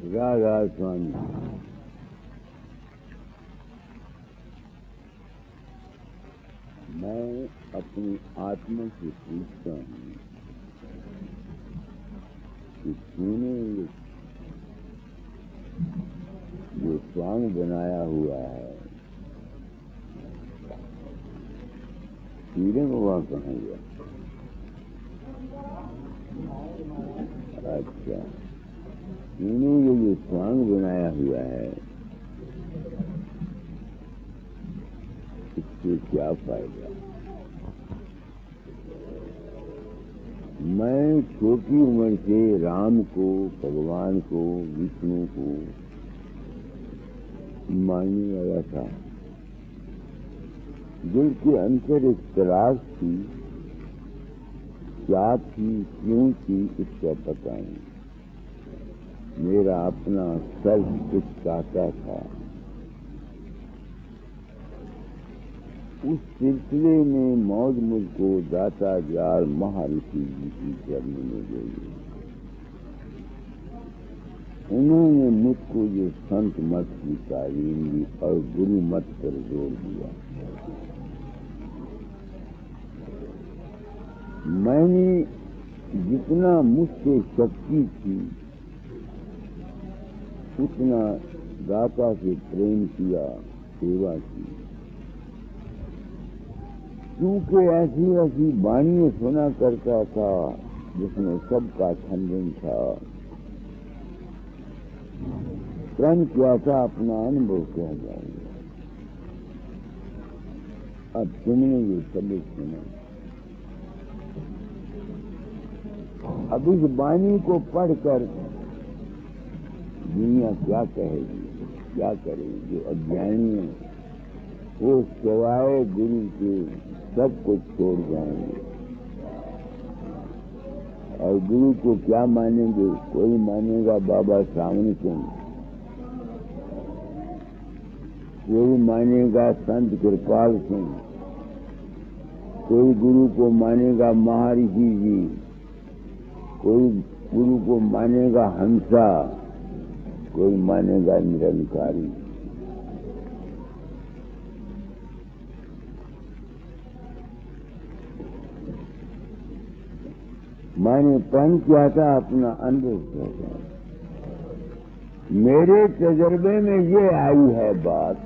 राधा स्वामी। मैं अपनी आत्मा से पूछता हूँ कि तूने जो स्वांग बनाया हुआ है कीड़े को वहाँ कहाँ गया? अच्छा, तूने ये जो स्वांग बनाया हुआ है इससे क्या फायदा? मैं छोटी उम्र से राम को, भगवान को, विष्णु को मानने वाला था। दिल के अंदर एक तलाश थी, क्या थी, क्यों थी, इसका पता नहीं। मेरा अपना सर्व कुछ चाहता था। उस सिलसिले में मौज मुझको दाता जाल महर्षि जी की शरण में गई। उन्होंने मुझको ये संत मत की तालीम दी और गुरु मत पर जोर दिया। मैंने जितना मुझसे शक्ति थी उतना दाता से प्रेम किया, सेवा की। क्योंकि ऐसी ऐसी वाणी सुना करता था जिसमें सबका खंडन था। प्रण क्या था, अपना अनुभव कह जाएंगे। अब तुमने ये सबक सुना, अब इस वाणी को पढ़कर दुनिया क्या कहेगी, क्या करेगी? जो अज्ञानी है वो सिवाय गुरु के सब कुछ छोड़ जाएंगे और गुरु को क्या मानेंगे? कोई मानेगा बाबा सावन सिंह, कोई मानेगा संत कृपाल सिंह, कोई गुरु को मानेगा महर्षि जी, कोई गुरु को मानेगा हंसा, कोई मानेगा निरंकारी। मैंने प्रण किया था, अपना अनुभव किया था। मेरे तजर्बे में ये आई है बात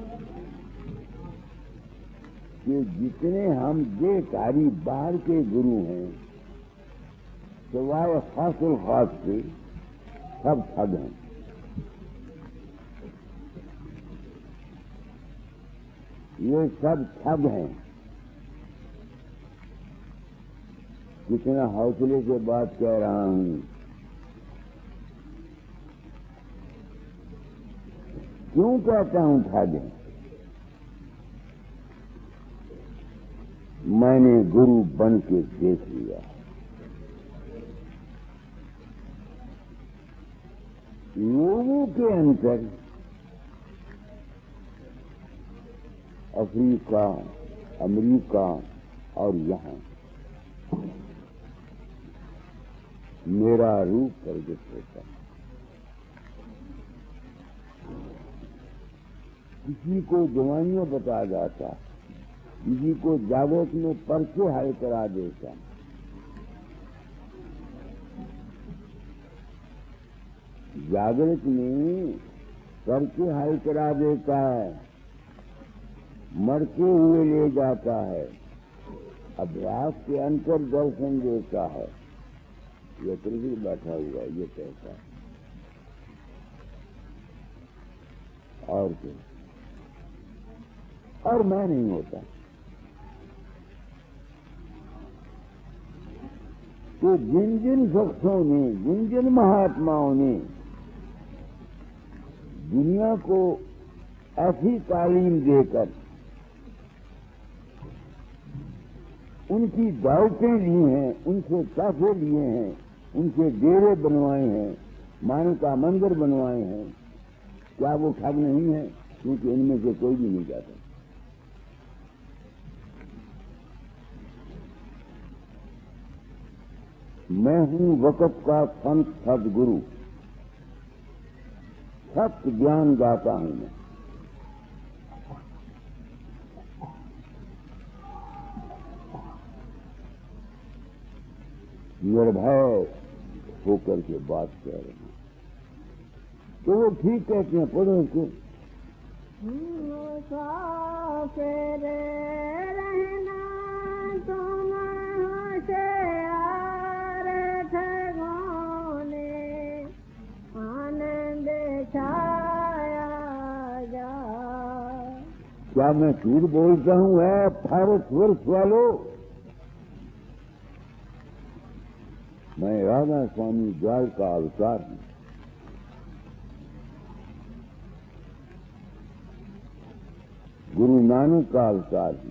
कि जितने हम देहकारी बाहर के गुरु हैं सिवाय खासुल खास के सब ठग हैं। ये सब ठग हैं। कितना हौसले से बात कह रहा हूं। क्यों कहता हूं ठग हैं? मैंने गुरु बन के देख लिया। लोगों के अंदर अफ्रीका, अमेरिका और यहाँ मेरा रूप प्रकट होता है। किसी को जवानियां बता जाता, किसी को जागृत में पर्चे हल करा देता। जागृत में पर्चे हल करा देता है, मरते हुए ले जाता है, अभ्यास के अंतर दर्शन देता है। ये कृषि बैठा हुआ ये कहता है और क्या? और मैं नहीं होता। तो जिन जिन शख्सों ने, जिन जिन महात्माओं ने दुनिया को ऐसी तालीम देकर उनकी दावतें ली हैं, उनसे पैसे लिए हैं, उनसे डेरे बनवाए हैं, मानका मंदिर बनवाए हैं, क्या वो ठग नहीं है? क्योंकि इनमें से कोई भी नहीं जाता। मैं हूं वक़्त का संत सदगुरु। सत्य ज्ञान गाता हूं मैं। निर्भय होकर के बात कह रहे हैं, तो वो ठीक कहते हैं। पढ़ो इसको। रहना तुम होशियार ठगोने, आनंद छाया जा। क्या मैं झूठ बोलता हूं? है भारतवर्ष वालों, मैं राधा स्वामी जाल का अवतार हूं। गुरु नानक का अवतार हूं।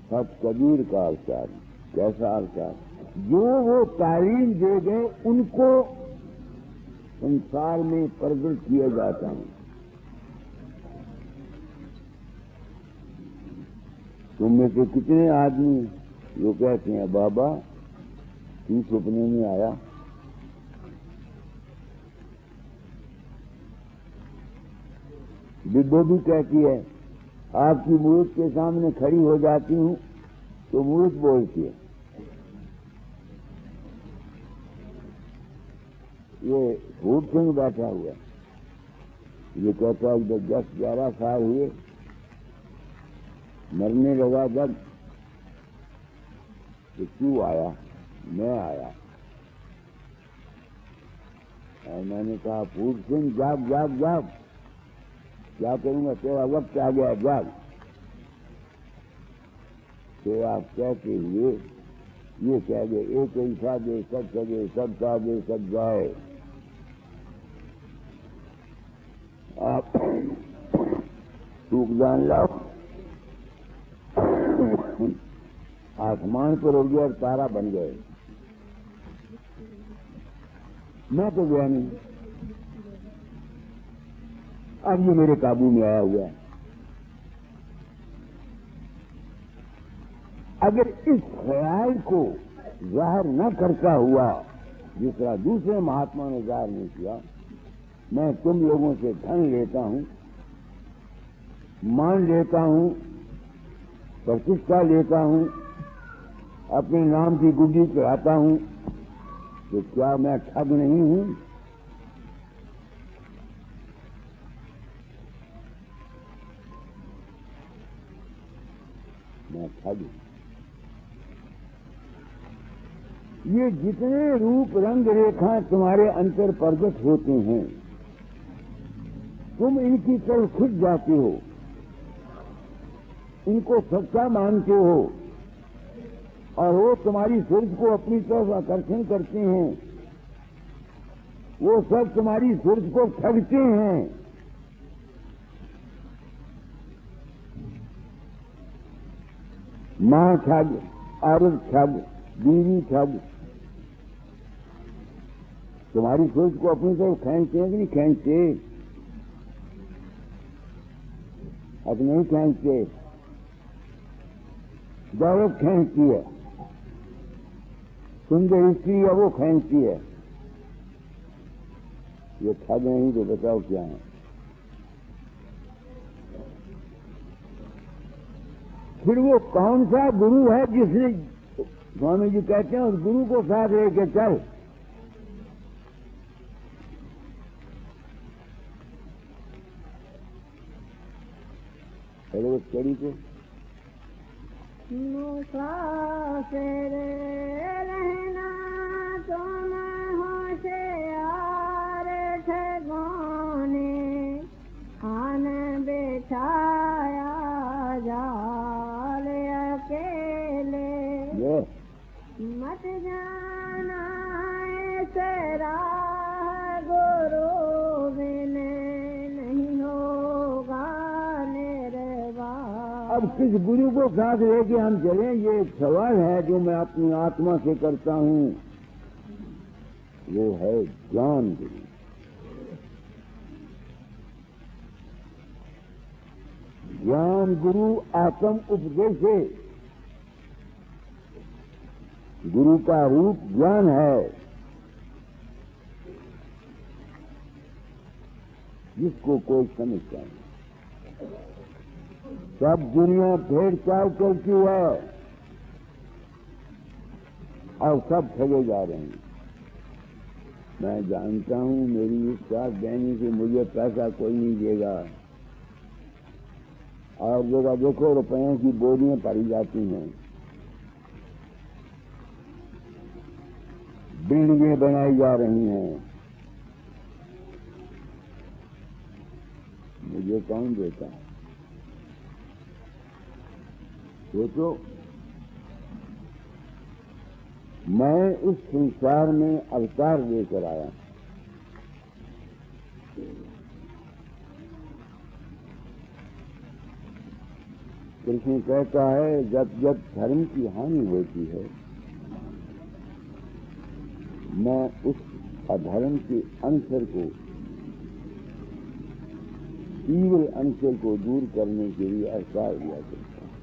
सब कबीर का अवतार हूं। कैसा अवतार? जो वो तालीम दे गए उनको संसार में प्रकट किया जाता हूं। तुम में से कितने आदमी जो कहते हैं बाबा तू सपने में आया? विद्वो भी कहती है आपकी मूर्त के सामने खड़ी हो जाती हूं तो मूर्त बोलती है। ये भूत सिंह बैठा हुआ है, ये कहता है जब 10-11 साल हुए, मरने लगा जब, तो क्यों आया? मैं आया। और मैंने कहा भूत सिंह जाग जाग जाग, क्या करूंगा? तेरा वक्त आ गया, जाग। तो आप कहते हुए ये कह गए एक ही साधे सब सगे, सब साधे सब जाए। आप टूक जान लाओ, आसमान पर उड़ गया और तारा बन गए। मैं तो गया नहीं, अब ये मेरे काबू में आया हुआ है। अगर इस ख्याल को जाहिर न करता हुआ जिस तरह दूसरे महात्मा ने जाहिर नहीं किया, मैं तुम लोगों से धन लेता हूं, मान लेता हूं, प्रतिष्ठा लेता हूं, अपने नाम की गुड्डी चढ़ाता हूं, तो क्या मैं ठग नहीं हूं? मैं ठग हूं। ये जितने रूप रंग रेखा तुम्हारे अंतर प्रगट होते हैं, तुम इनकी तरफ खिंच जाते हो, इनको सच्चा मानते हो और वो तुम्हारी सोच को अपनी तरफ आकर्षण करते हैं। वो सब तुम्हारी सोच को ठगते हैं। मां ठग, औरत ठग, बीवी ठग, तुम्हारी सोच को अपनी तरफ खींचते हैं कि नहीं खींचते? अब नहीं खींचते, दौलत खींचती है, सुंदर स्त्री है वो खींचती है। ये ठग नहीं तो बताओ क्या है? फिर वो कौन सा गुरु है जिसने, स्वामी जी कहते हैं उस गुरु को साथ लेके चल। चलो उस कड़ी को मुसाफिर रहना तुम होशियार ठगोने, आन बिछाया जाल अकेले। मत जाना ऐसे राह गुरु बिन नहीं होगा निर्वाण। अब किस गुरु को साथ लेके हम चलें, ये एक सवाल है जो मैं अपनी आत्मा से करता हूं। वो है ज्ञान गुरु। ज्ञान गुरु आत्म उपदेश है। गुरु का रूप ज्ञान है। जिसको कोई समझता नहीं। सब दुनिया भेड़ चाल चलती है और सब ठगे जा रहे हैं। मैं जानता हूं मेरी इस बात देने से मुझे पैसा कोई नहीं देगा, और जगह देखो रुपयों की बोरियां पड़ी जाती हैं, बिल्डिंगें बनाई जा रही हैं, मुझे कौन देता है? सोचो, मैं इस संसार में अवतार लेकर आया। कृष्ण कहता है जब जब धर्म की हानि होती है, मैं उस अधर्म के अंतर को, तीव्र अंतर को दूर करने के लिए अवतार लिया करता हूं।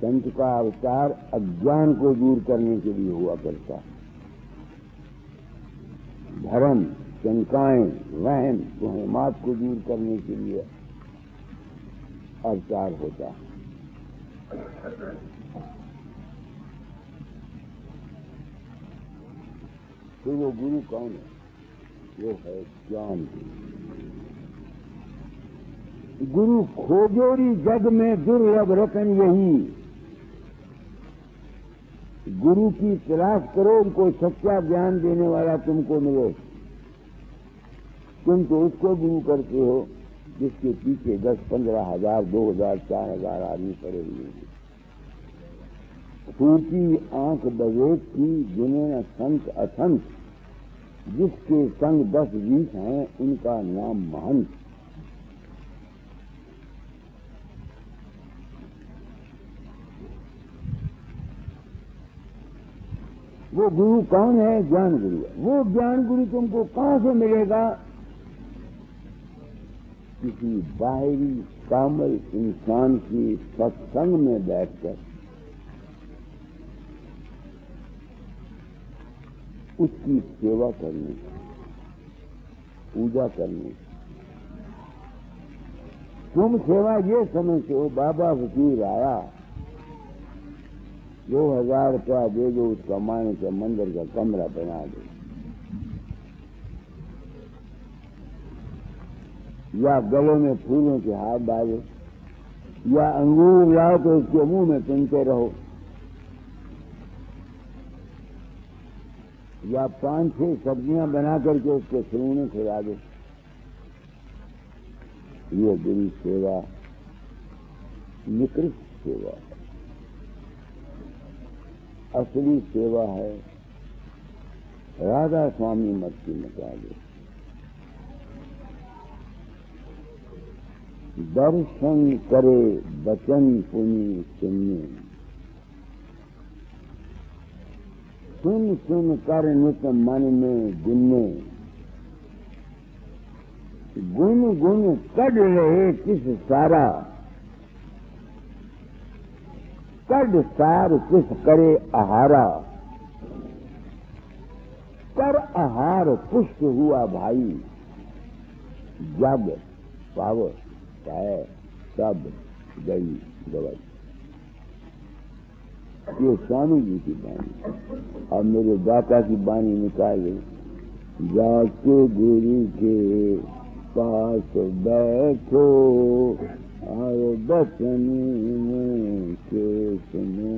संत का अवतार अज्ञान को दूर करने के लिए हुआ करता है। धर्म, शंकाएं, वहम, तोहमात को दूर करने के लिए अवतार होता है। तो वो गुरु कौन है? वो है ज्ञान गुरु। खोजोरी जग में दुर्लभ रतन यही, गुरु की तलाश करो, उनको सच्चा ज्ञान देने वाला तुमको मिले। तुम तो उसको गुरु करते हो जिसके पीछे 10-15 हजार, 2000, 4000 आदमी पड़े हुए हैं। फूटी आंख बवेक की जिन्हें न संत असंत, जिसके संग 10-20 हैं उनका नाम महंत। वो गुरु कौन है? ज्ञान गुरु है। वो ज्ञान गुरु तुमको कहां से मिलेगा? किसी बाहरी कामल इंसान की सत्संग में बैठकर उसकी सेवा करने, पूजा करने। तुम सेवा ये समझते हो बाबा फकीर आया, 2000 रुपया दे दो, उसका माने के मंदिर का कमरा बना दो, या गले में फूलों के हाथ डालो, या अंगूर लाओ तो उसके मुंह में सुनते रहो, या 5-6 सब्जियां बना करके उसके सुनने खिला दो। ये गुरु सेवा निकृष्ट सेवा है। असली सेवा है राधा स्वामी मत की मुताबिक दर्शन करे बचन पुनि सुनने, सुन सुन कर नित मन में गुन्ने, गुन गुन कड रहे किस सारा, कड सार किस करे आहारा, कर आहार पुष्ट हुआ भाई, जग पावर चाहे सब गई गवई। ये स्वामी जी की बानी। अब मेरे दाता की बानी निकाले, जाके गुरु के पास बैठो, और बचन में के सुनो,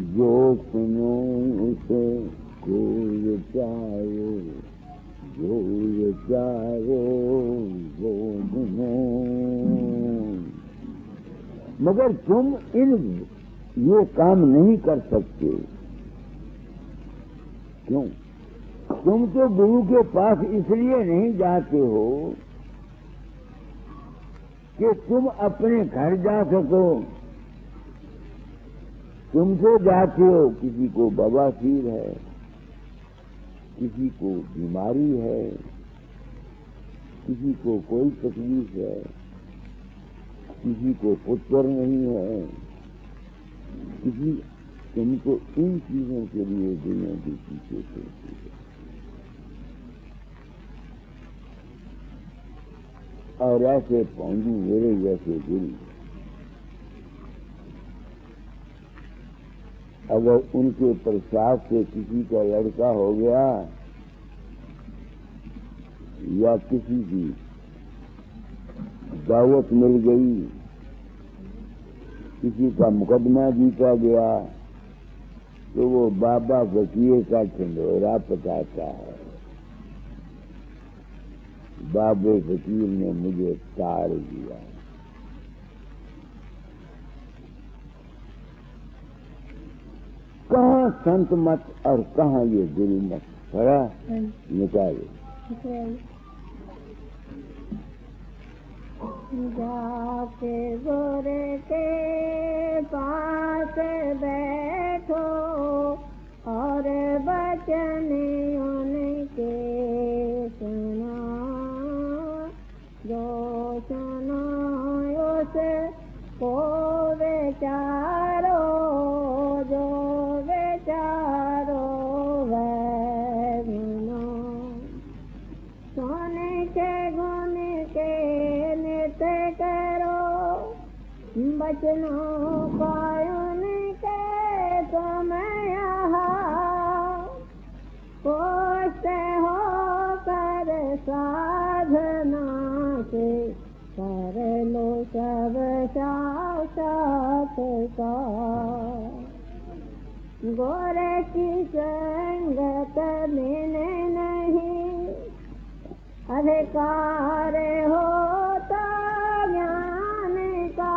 जो सुनो उसे को विचारो, जो विचारो वो सुनो। मगर तुम ये काम नहीं कर सकते। क्यों? तुम तो गुरु के पास इसलिए नहीं जाते हो कि तुम अपने घर जा सको। तुम तो जाते हो, किसी को बवासीर है, किसी को बीमारी है, किसी को कोई तकलीफ है, किसी को पुत्र नहीं है, तुमको इन चीजों के लिए दुनिया की पीछे छोड़ती है। और ऐसे पौंगी मेरे जैसे दिल अगर उनके प्रसाद से किसी का लड़का हो गया या किसी की दावत मिल गई, किसी का मुकदमा जीता गया, तो वो बाबा फकीर का ढिंढोरा पकाता है, बाबे फकीर ने मुझे तार दिया। कहाँ संत मत और कहाँ ये गुरु मत, खड़ा निकाले। जाके गोरे के पास बैठो और बचन उनके सुना, जो सुनो उस को बेचारो, जो बेचारो वह गुनो, सोने के गुण के नित करो, बचनों का उनके तुम यहाँ पोषते हो कर साधना से, कर लो सब साक्षात का। गोरे की संगत में नहीं अधिकार होता ज्ञान का,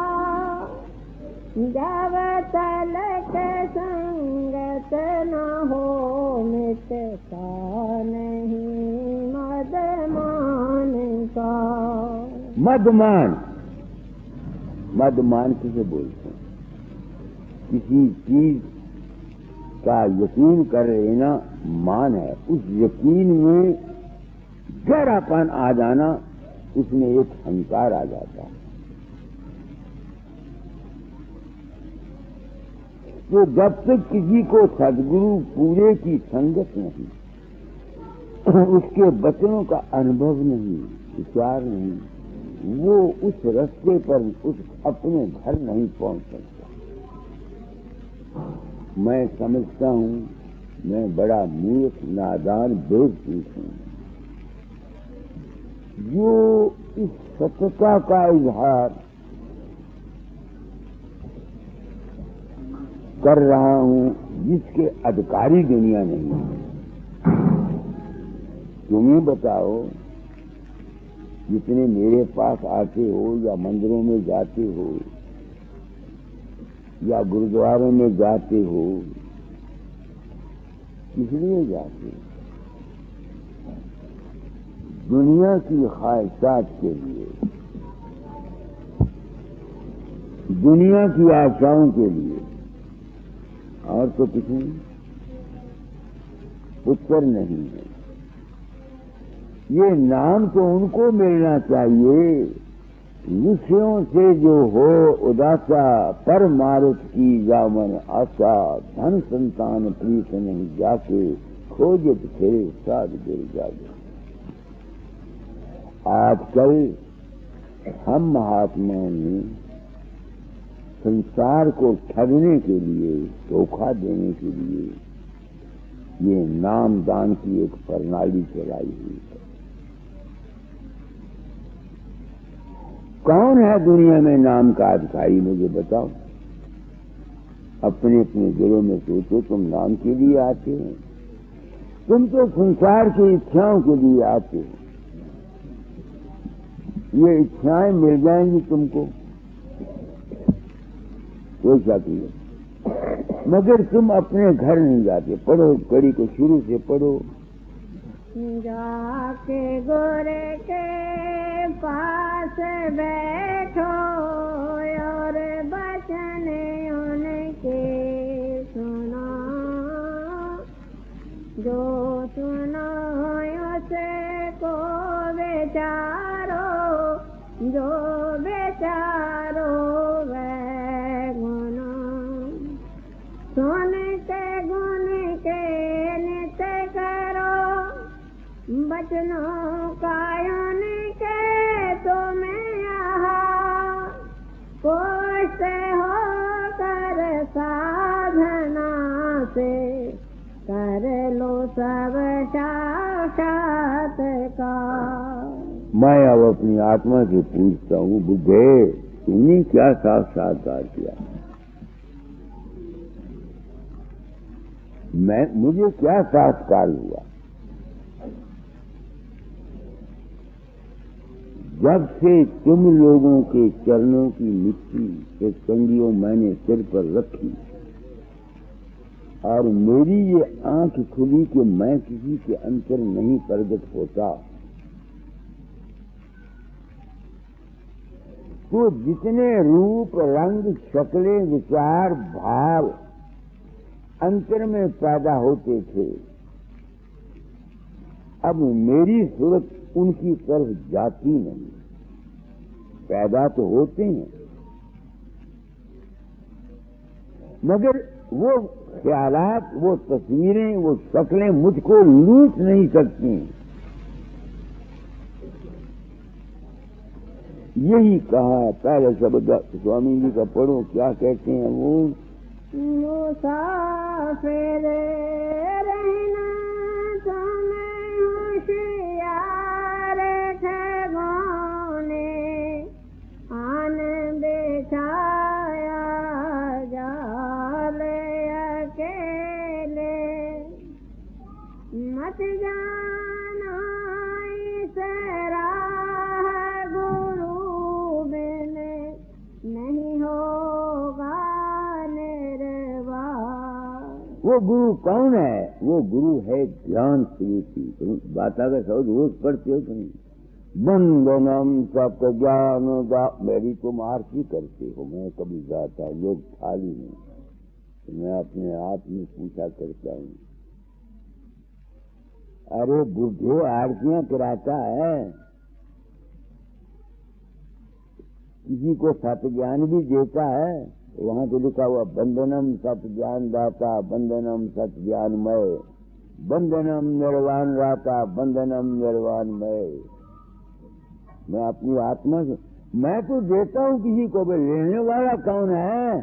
जब तलक संगत न हो मिटता नहीं मदमान का। मदमान, मदमान किसे बोलते हैं? किसी चीज का यकीन कर लेना मान है, उस यकीन में गहरापन आ जाना, उसमें एक अहंकार आ जाता है। तो जब तक किसी को सदगुरु पूरे की संगत नहीं, उसके वचनों का अनुभव नहीं, विचार नहीं, वो उस रास्ते पर उस अपने घर नहीं पहुंच सकता। मैं समझता हूं मैं बड़ा मूर्ख, नादान, बेवकूफ हूं जो इस सत्यता का इजहार कर रहा हूं जिसके अधिकारी दुनिया नहीं है। तुम ही बताओ, जितने मेरे पास आते हो या मंदिरों में जाते हो या गुरुद्वारों में जाते हो, इसलिए जाते हो दुनिया की ख्वाहिशात के लिए, दुनिया की आशाओं के लिए, और तो कुछ नहीं। उत्तर नहीं है। ये नाम तो उनको मिलना चाहिए विषयों से जो हो उदासा, पर मारुत की जामन आशा, धन संतान प्रीत नहीं जाके, खोजत फिरे साध गिर जागे। आजकल हम महात्माओं ने संसार को ठगने के लिए, धोखा देने के लिए ये नाम दान की एक प्रणाली चलाई हुई है। कौन है दुनिया में नाम का अधिकारी, मुझे बताओ। अपने अपने दिलों में सोचो, तुम नाम के लिए आते हो? तुम तो संसार की इच्छाओं के लिए आते हो। ये इच्छाएं मिल जाएंगी तुमको, कोई शक नहीं, मगर तुम अपने घर नहीं जाते। पढ़ो, कड़ी को शुरू से पढ़ो। जाके गोरे के पास बैठो और बचन उनके सुनो, जो सुनो उसे को बेचारो, जो बेचारो वह गुनो, सोने के गुण के नित करो, बचनों का उनके तुम्हें आहा, कोश हो कर साधना से कर लो सब साक्षात्कार। मैं अब अपनी आत्मा से पूछता हूँ, बुद्धे तुमने क्या साक्षात्कार किया? मुझे क्या साक्षात्कार हुआ? जब से तुम लोगों के चरणों की मिट्टी के कंगियों मैंने सिर पर रखी और मेरी ये आंख खुली कि मैं किसी के अंतर नहीं प्रगट होता, तो जितने रूप रंग शक्लें विचार भाव अंतर में पैदा होते थे, अब मेरी सूरत उनकी तरफ जाती नहीं। पैदा तो होते हैं मगर वो ख्यालात, वो तस्वीरें, वो शक्लें मुझको लूट नहीं सकती। यही कहा पहले शब्द स्वामी जी का पढ़ो, क्या कहते हैं वो? मुसाफिर रहना तुम्हें होशियार ठगोने, आन बिछाया जाल अकेले, मत जाना इस राह गुरु बिन नहीं होगा निर्वाण। वो गुरु कौन है? वो गुरु है ज्ञान स्वरूपी। तुम बाता का शब्द रोज पढ़ते हो कि नहीं? बंदनम सत ज्ञान दा, मेरी तुम आरती करते हो, मैं कभी जाता लोग खाली नहीं, तो मैं अपने आप में पूछा करता हूँ, अरे बुद्धो आरतियां कराता है, किसी को सत ज्ञान भी देता है? वहां तो लिखा हुआ बंदनम सत ज्ञान दाता, बंदनम सत ज्ञानमय, बंदनम निर्वाण राता, बंदनम निर्वाणमय। मैं अपनी आत्मा से मैं तो देता हूं किसी को, भी लेने वाला कौन है?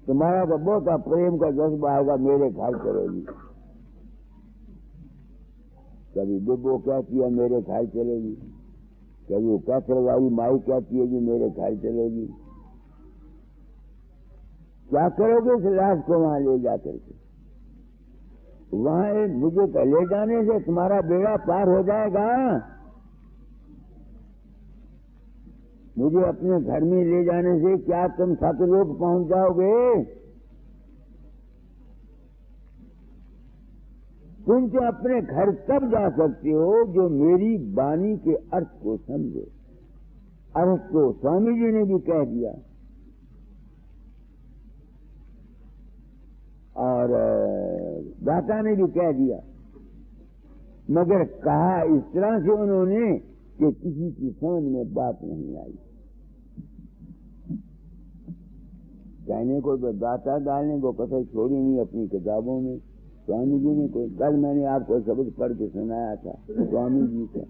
तुम्हारा तो बहुत प्रेम का जज्बा आएगा, मेरे घर चलेगी। कभी बिब्बो कहती है मेरे घर चलेगी, कभी वो कैसर वाली माई कहती है कि मेरे घर चलेगी। क्या करोगे इस लाश को वहां ले जाकर के? वहां मुझे ले जाने से तुम्हारा बेड़ा पार हो जाएगा? मुझे अपने घर में ले जाने से क्या तुम सतलोक पहुंच जाओगे? तुम तो अपने घर तब जा सकते हो जो मेरी वाणी के अर्थ को समझो। अर्थ को स्वामी जी ने भी कह दिया और दाता ने भी कह दिया, मगर कहा इस तरह से उन्होंने कि किसी की समझ में बात नहीं आई। कहने को तो दाता, डालने को कथा छोड़ी नहीं अपनी किताबों में। स्वामी जी ने कोई, कल मैंने आपको शब्द पढ़ के सुनाया था स्वामी जी का,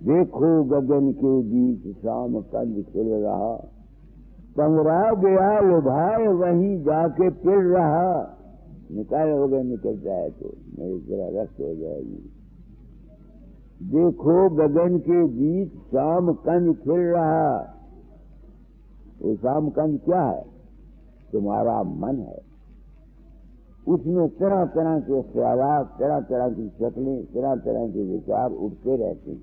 देखो गगन के बीच शाम कंद खिल रहा, पंगरा गया लुभाए वहीं जाके पिल रहा। निकाल हो गया, निकल जाए तो मेरी जरा रक्त हो जाएगी। देखो गगन के बीच शाम कंद खिल रहा। वो शाम कंद क्या है? तुम्हारा मन है। उसमें तरह तरह के ख्यालात, तरह तरह की शक्लें, तरह तरह के विचार उठते रहते हैं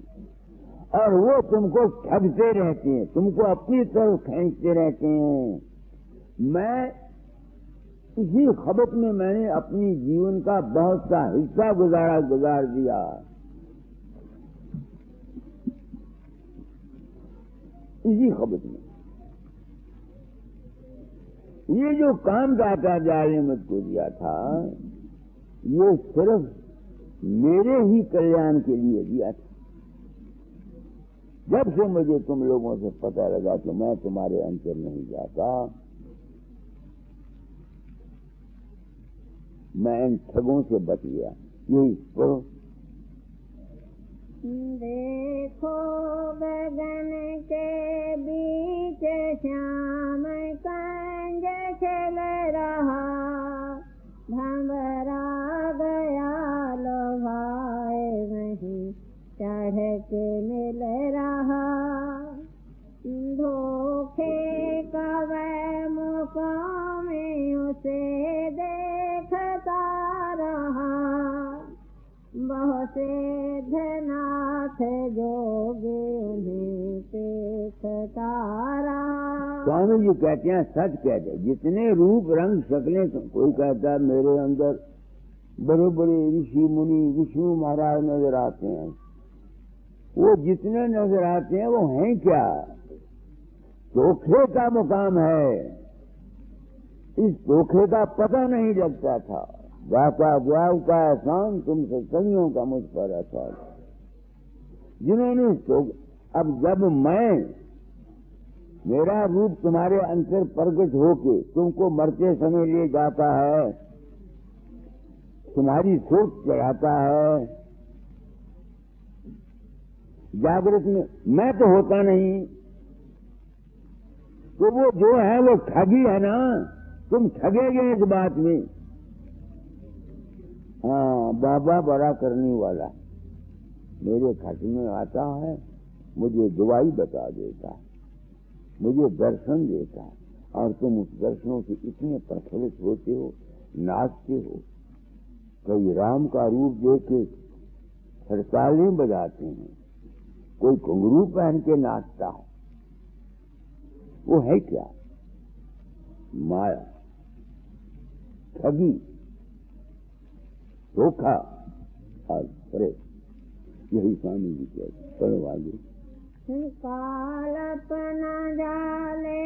और वो तुमको ठगते रहते हैं, तुमको अपनी तरफ खींचते रहते हैं। मैं इसी खबत में मैंने अपनी जीवन का बहुत सा हिस्सा गुजार दिया। इसी खबत में ये जो काम दाता जाल ने मुझको दिया था, ये सिर्फ मेरे ही कल्याण के लिए दिया था। जब से मुझे तुम लोगों से पता लगा कि मैं तुम्हारे अंतर नहीं जाता, मैं इन ठगों से बच गया। यही पढ़ो। देखो गगन के बीच श्याम कंज खेल रहा, भंवरा गया लोभाए वहीं चढ़ के मिल रहा। धोखे का वह मुकाम में उसे देखता रहा, बहुत से धनाथ जोगे उन्हें देखता रहा। स्वामी जी कहते हैं, सच कहते हैं, जितने रूप रंग शक्लें, कोई कहता है मेरे अंदर बड़े बड़े ऋषि मुनि विष्णु महाराज नजर आते हैं, वो जितने नजर आते हैं वो हैं क्या? धोखे का मुकाम है। इस धोखे का पता नहीं लगता था। वाका गुआव का एहसान तुमसे सदियों का मुझ पर एहसान। जिन्होंने अब जब मेरा रूप तुम्हारे अंतर प्रकट होके तुमको मरते समय ले जाता है, तुम्हारी सोच चढ़ाता है, जागृत में मैं तो होता नहीं, तो वो जो है वो ठगी है ना। तुम ठगेगे इस बात में। हाँ, बाबा बड़ा करने वाला मेरे खट में आता है, मुझे दुआई बता देता है, मुझे दर्शन देता है, और तुम उस दर्शनों से इतने प्रफुल्लित होते हो, नाचते हो। कई राम का रूप देख के हड़तालें बजाते हैं, कोई घुंघरू पहन के नाचता है। वो है क्या? माया, ठगी, धोखा और प्रेम। यही स्वामी जी कहते। पढ़ो आगे। कालपना जाले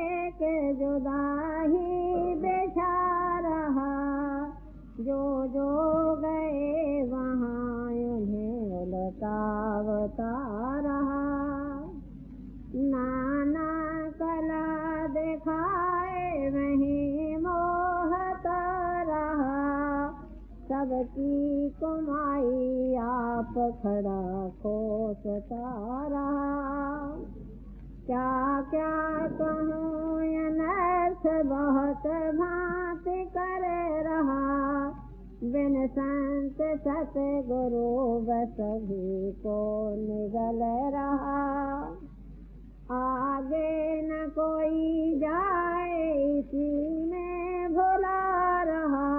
एक जुदा ही बेचा रहा, जो जो गए वहाँ उन्हें उलटावता रहा। नाना कला दिखाए वहीं मोहता रहा, सबकी कमाई आप खड़ा खोसता रहा। क्या क्या कहूँ अनर्थ बहुत भांति कर रहा, बिन संत सतगुरु सभी को निगल रहा। आगे न कोई जाए इसी में भुला रहा,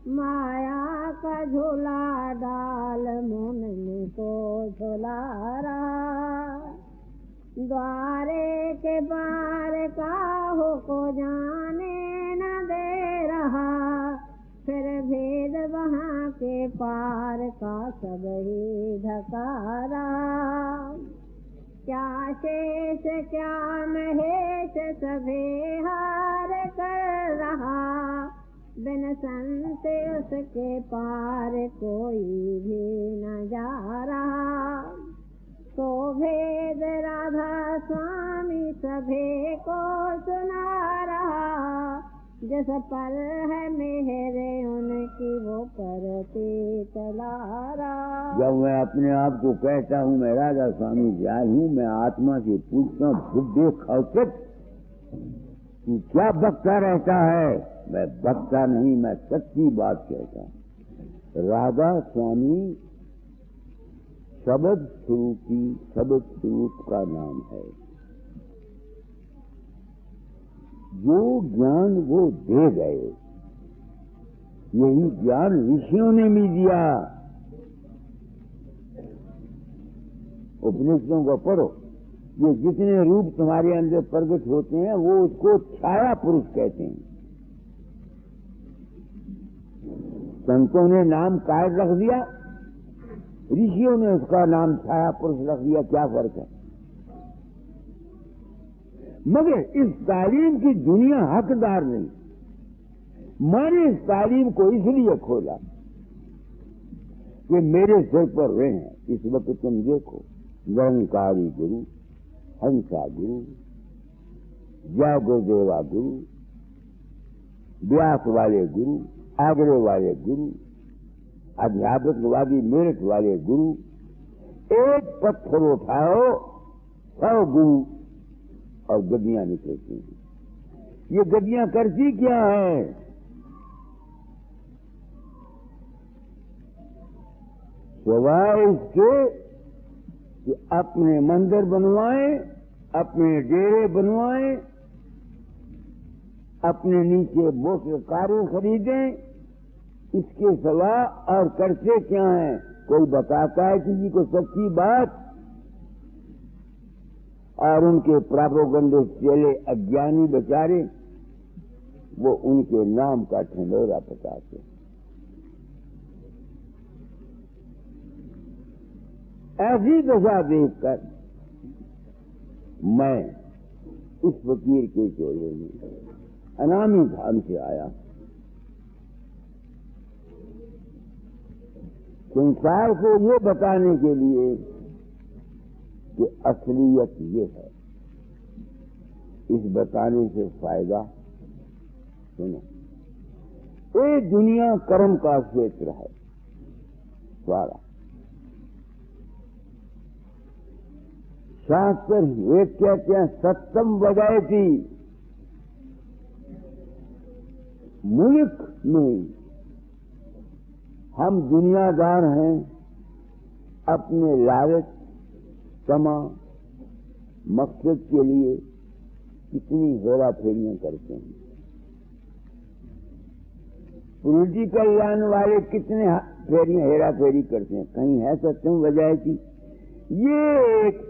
माया का झूला डाल मुन को झुला रहा। द्वारे के पार काहू को जाने न दे रहा, फिर भेद वहाँ के पार का सब ही ढका रहा। क्या शेष क्या महेश सभे हार कर रहा, बिन संत उसके पार कोई भी न जा रहा। तो भेद राधा स्वामी सभे को सुना रहा, जिस पर है मेरे उनकी वो करते चला रहा। जब मैं अपने आप को कहता हूँ मैं राधा स्वामी दयाल हूँ, मैं आत्मा से पूछता हूँ देखा तू क्या बकता रहता है? मैं बकता नहीं, मैं सच्ची बात कहता हूँ। राधा स्वामी शब्द स्वरूप का नाम है। जो ज्ञान वो दे गए, यही ज्ञान ऋषियों ने भी दिया। उपनिषदों को पढ़ो, ये जितने रूप तुम्हारे अंदर प्रकट होते हैं वो उसको छाया पुरुष कहते हैं। संतों ने नाम काय रख दिया, ऋषियों ने उसका नाम छाया पुरुष रख दिया। क्या फर्क है? मगर इस तालीम की दुनिया हकदार नहीं। मैंने इस तालीम को इसलिए खोला कि मेरे सिर पर वे हैं। इस वक्त तुम देखो निरंकारी गुरु, हंसा गुरु, जय गुरुदेवा गुरु, व्यास वाले गुरु, आगरे वाले गुरु, अध्यात्मवादी मेरठ वाले गुरु, एक पत्थर उठाओ 100 गुरु और गद्दियां निकलती हैं। ये गद्दियां करती क्या है? सिवाय इसके कि अपने मंदिर बनवाएं, अपने डेरे बनवाएं, अपने नीचे बोट कारें खरीदें, इसके सिवा और करते क्या है? कोई बताता है किसी को सच्ची बात, और उनके प्रोपेगेंडे चेले अज्ञानी बेचारे वो उनके नाम का ठंडोरा पकाते। ऐसी दशा देखकर मैं इस फकीर के चोले में अनामी धाम से आया। संसार को ये बताने के लिए कि असलियत ये है। इस बताने से फायदा सुनो, ये दुनिया कर्म का क्षेत्र है सारा। शास्त्र वे कहते हैं सत्यम वजयती, मुल्क में हम दुनियादार हैं, अपने लालच तमा मकसद के लिए कितनी हेरा फेरियां करते हैं। पॉलिटिकल लाइन वाले कितने फेरियां हेरा फेरी करते हैं। कहीं है सत्यम वजयती? ये एक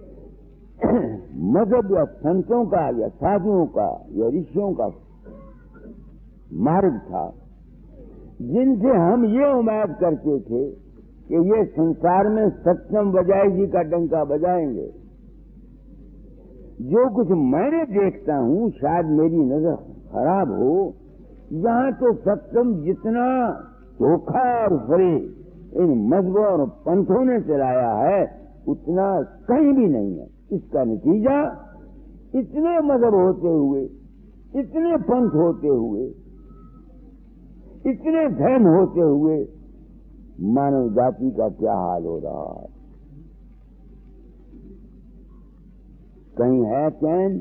मजहब या संतों का या साधुओं का या ऋषियों का मार्ग था, जिनसे हम ये उम्मीद करते थे कि ये संसार में सत्यम वजाय जी का डंका बजाएंगे। जो कुछ मैंने देखता हूं, शायद मेरी नजर खराब हो, यहां तो सत्यम जितना धोखा और फरेब इन मजहबों और पंथों ने चलाया है उतना कहीं भी नहीं है। इसका नतीजा इतने मजहब होते हुए, इतने पंथ होते हुए, इतने धर्म होते हुए मानव जाति का क्या हाल हो रहा है। कहीं है चैन,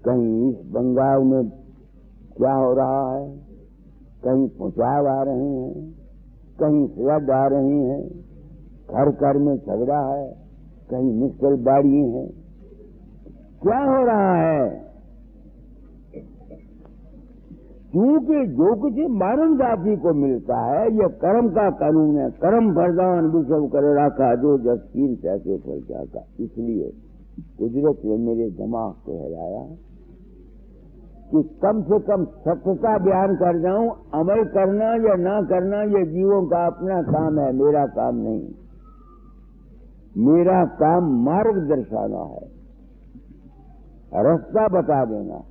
कहीं इस बंगाल में क्या हो रहा है, कहीं पहुंचाव आ रहे हैं, कहीं फ्लड आ रही हैं, घर घर में झगड़ा है, कहीं नक्सलबाड़ी है। क्या हो रहा है? क्योंकि जो कुछ मानव जाति को मिलता है यह कर्म का कानून है। कर्म फरदान विषव कर रखा जो जस्कीन पैसे पर जाता। इसलिए कुदरत ने मेरे दिमाग को हिलाया कि कम से कम सत्य का बयान कर जाऊं। अमल करना या ना करना यह जीवों का अपना काम है, मेरा काम नहीं। मेरा काम मार्ग दर्शाना है, रास्ता बता देना।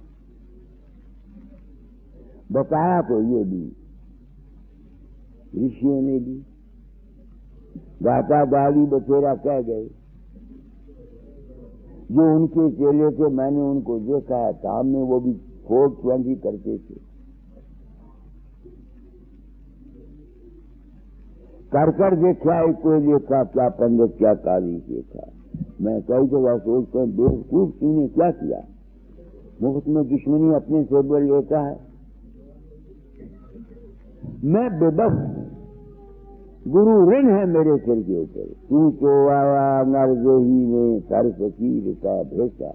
बताया तो ये भी ऋषियों ने भी, दाता दादी बचेरा कह गए। जो उनके चेले थे मैंने उनको देखा है, काम में वो भी 420 करते थे। कर कर देखा, कोई देखा क्या पंडित क्या काली देखा। मैं कई जगह सोचता हूं बेवकूफ तूने क्या किया। मुफ्त में दुश्मनी अपने से बोल लेता है। मैं बेबस, गुरु ऋण है मेरे सिर के ऊपर। तू तो आया नरदेही में सर फकीर का भेसा,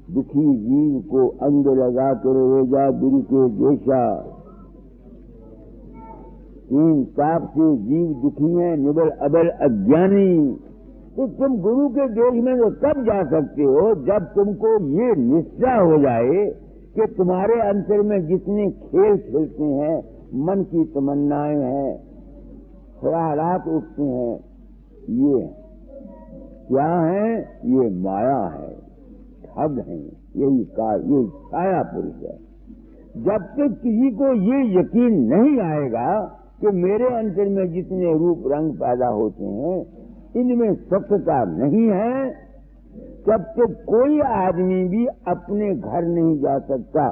दुखी जीव को अंग लगा कर रोजा गुरु के देशा। इन पाप से जीव दुखी है, निबल अबल अज्ञानी। तो तुम गुरु के देश में तो तब जा सकते हो जब तुमको ये निश्चय हो जाए कि तुम्हारे अंतर में जितने खेल खेलते हैं, मन की तमन्नाएं हैं, ख्यालात उठते हैं, ये क्या है? ये माया है, ठग है। यही छाया पुरुष है। जब तक किसी को ये यकीन नहीं आएगा कि मेरे अंतर में जितने रूप रंग पैदा होते हैं इनमें स्वच्छता नहीं है, तब तक कोई आदमी भी अपने घर नहीं जा सकता।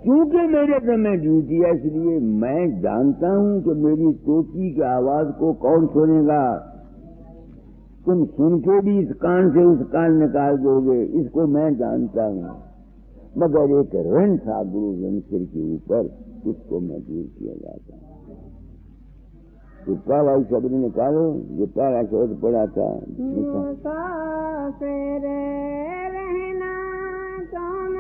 क्योंकि मेरे समय ड्यूटी है, इसलिए मैं जानता हूं कि मेरी तोती की आवाज को कौन सुनेगा। तुम सुन के भी इस कान से उस कान निकाल दोगे, इसको मैं जानता हूं। मगर एक ऋण था गुरु ऋण सिर के ऊपर, उसको मैं दूर किया जाता हूं। तो भाई शब्द निकालो, जो पहला शब्द पड़ा था, मुसाफिर रहना तुम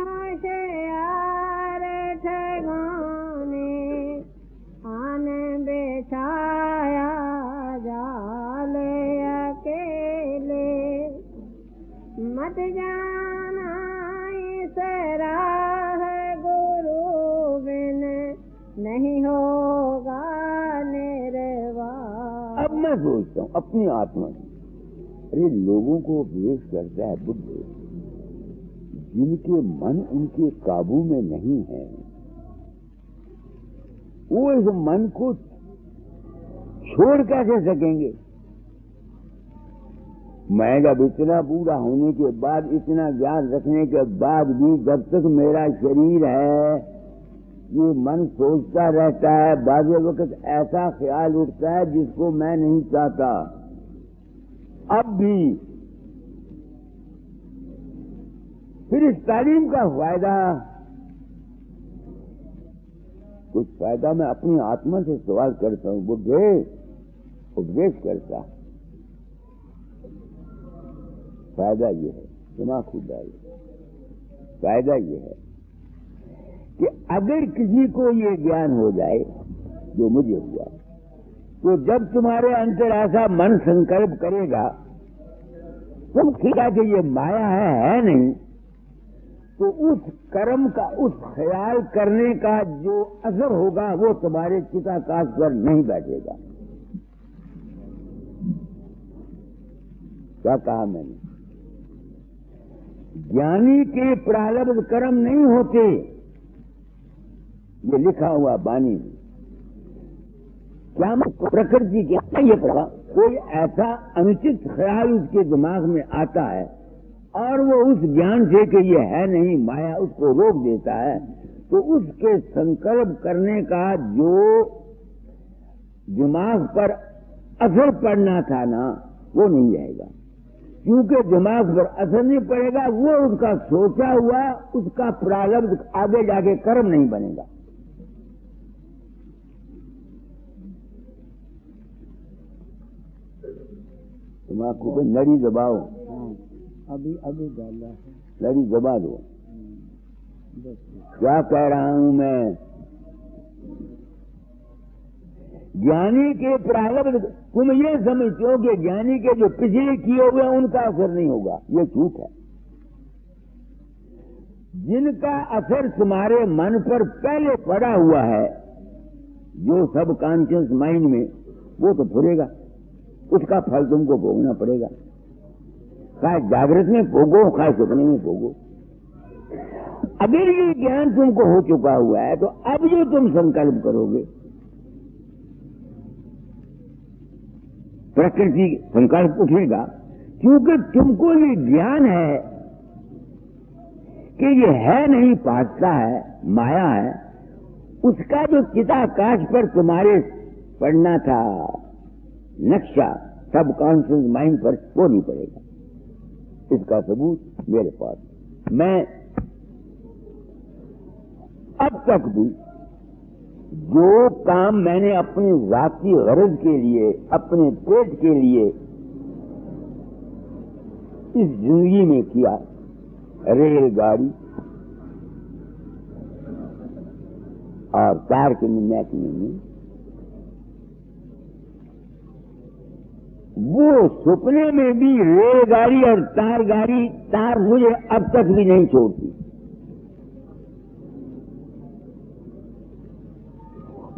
होशियार ठगाने, आन बेछाया जाले अकेले, मत जाना इस राह गुरु बिन नहीं होगा। अब मैं सोचता हूं अपनी आत्मा की, अरे लोगों को उपदेश करता है बुद्ध, जिनके मन उनके काबू में नहीं है, वो इस मन को छोड़ कैसे सकेंगे। मैं जब इतना बूढ़ा होने के बाद, इतना ज्ञान रखने के बाद भी, जब तक मेरा शरीर है, ये मन सोचता रहता है, बाज़ वक्त ऐसा ख्याल उठता है जिसको मैं नहीं चाहता। अब भी फिर इस तालीम का फायदा, कुछ फायदा मैं अपनी आत्मा से सवाल करता हूं। बुद्धे उपदेश करता, फायदा ये है, दिमाग खुदा, फायदा ये है कि अगर किसी को ये ज्ञान हो जाए जो मुझे हुआ, तो जब तुम्हारे अंदर ऐसा मन संकल्प करेगा, तुम खिला कि ये माया है नहीं, तो उस कर्म का, उस ख्याल करने का जो असर होगा वो तुम्हारे चिताकाश पर नहीं बैठेगा। क्या कहा मैंने? ज्ञानी के प्रारब्ध कर्म नहीं होते, ये लिखा हुआ बानी में। क्या प्रकृति क्या ये पढ़ा, कोई ऐसा अनुचित ख्याल उसके दिमाग में आता है और वो उस ज्ञान से कि ये है नहीं माया, उसको रोक देता है, तो उसके संकल्प करने का जो दिमाग पर असर पड़ना था ना, वो नहीं आएगा। क्योंकि दिमाग पर असर नहीं पड़ेगा, वो उसका सोचा हुआ, उसका प्रारब्ध आगे जाके कर्म नहीं बनेगा। दिमाग को कोई लड़ी दबाओ, अभी डाला है, लड़ी दबा दो। क्या कह रहा हूं मैं? ज्ञानी के प्रारब्ध, तुम ये समझते हो कि ज्ञानी के जो पिछले किए हुए उनका असर नहीं होगा, ये झूठ है। जिनका असर तुम्हारे मन पर पहले पड़ा हुआ है, जो सब कॉन्शियस माइंड में, वो तो फुरेगा, उसका फल तुमको भोगना पड़ेगा। खाए जागृत में भोगो, खाए सपने में भोगो। अगर ये ज्ञान तुमको हो चुका हुआ है, तो अब जो तुम संकल्प करोगे, प्रकृति संकल्प उठेगा, क्योंकि तुमको ये ज्ञान है कि ये है नहीं, पास्ता है, माया है। उसका जो चिताकाश पर तुम्हारे पड़ना था नक्शा सब कॉन्शियस माइंड पर, वो नहीं पड़ेगा। इसका सबूत मेरे पास। मैं अब तक भी जो काम मैंने अपनी जाती गरज के लिए, अपने पेट के लिए इस जिंदगी में किया, रेलगाड़ी और कार के महकमे में, वो सपने में भी रेलगाड़ी और तार मुझे अब तक भी नहीं छोड़ती।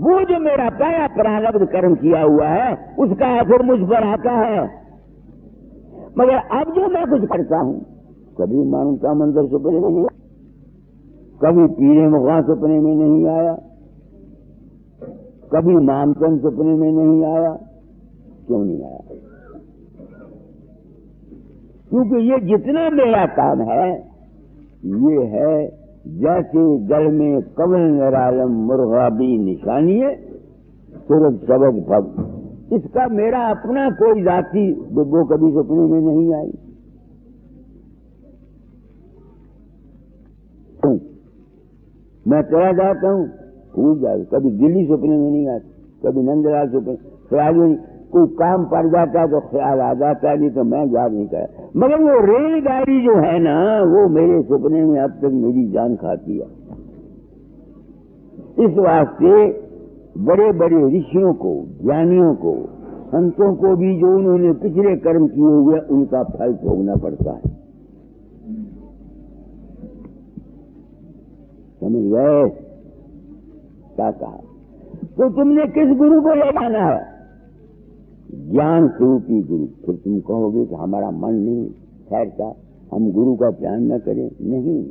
वो जो मेरा पहला प्रारब्ध कर्म किया हुआ है, उसका असर मुझ पर आता है। मगर अब जो मैं कुछ करता हूं, कभी मानव का मंदिर सपने में नहीं, कभी पीरे मकान सपने में नहीं आया, कभी मामचंद सपने में नहीं आया। क्यों नहीं आया? क्योंकि ये जितना मेरा काम है ये है जैसे जल में कमल निरालम मुर्गाबी निशानी है सूरज सबज भव। इसका मेरा अपना कोई जाति वो कभी सपने में नहीं आई। मैं चला जाता हूँ भूल जाऊँ, कभी दिल्ली सपने में नहीं आती, कभी नंदलाल सपने ख्याल नहीं, कोई काम पड़ जाता है तो ख्याल आ जाता है, नहीं तो मैं याद नहीं कर। मगर वो रेलगाड़ी जो है ना वो मेरे सपने में अब तक मेरी जान खाती है। इस वास्ते बड़े बड़े ऋषियों को, ज्ञानियों को, संतों को भी जो उन्होंने पिछले कर्म किए हुए उनका फल भोगना पड़ता है। समझ गए क्या कहा? तो तुमने किस गुरु को ले जाना है? ज्ञान स्वरूपी गुरु। फिर तुम कहोगे कि हमारा मन नहीं ठहरता, हम गुरु का ध्यान न करें। नहीं,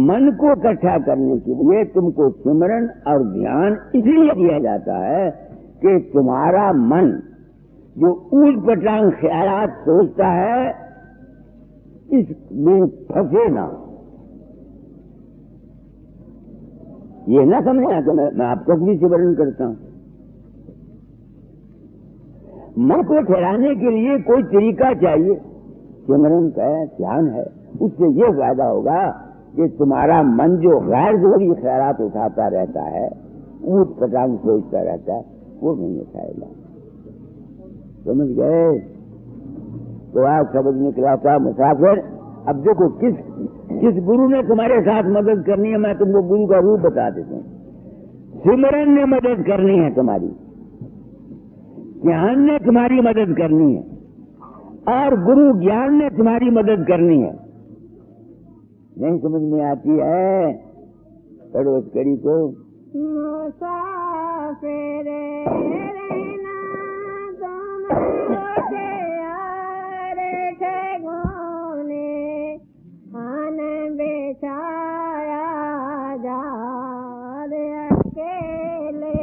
मन को इकट्ठा करने के लिए तुमको सिमरन और ध्यान इसलिए दिया जाता है कि तुम्हारा मन जो ऊट पटांग ख्यालात सोचता है इसमें फंसे ना। ये ना समझना कि मैं आप तक भी सिमरन करता हूं। मन को ठहराने के लिए कोई तरीका चाहिए। सिमरन का ध्यान है, उससे ये फायदा होगा कि तुम्हारा मन जो गैर जरूरी ख्यालात उठाता रहता है, ऊट पटांग सोचता रहता है, वो नहीं उठाएगा। समझ गए? तो आप समझ निकला था मुसाफिर। अब देखो किस गुरु ने तुम्हारे साथ मदद करनी है, मैं तुमको गुरु का रूप बता देता हूं। सिमरन ने मदद करनी है तुम्हारी, ज्ञान ने तुम्हारी मदद करनी है, और गुरु ज्ञान ने तुम्हारी मदद करनी है। नहीं समझ में आती है? पढ़ो इस कड़ी को। मुसाफिर रहना तुम मुझे यार ठगोने, आन बेचाया जाद अकेले,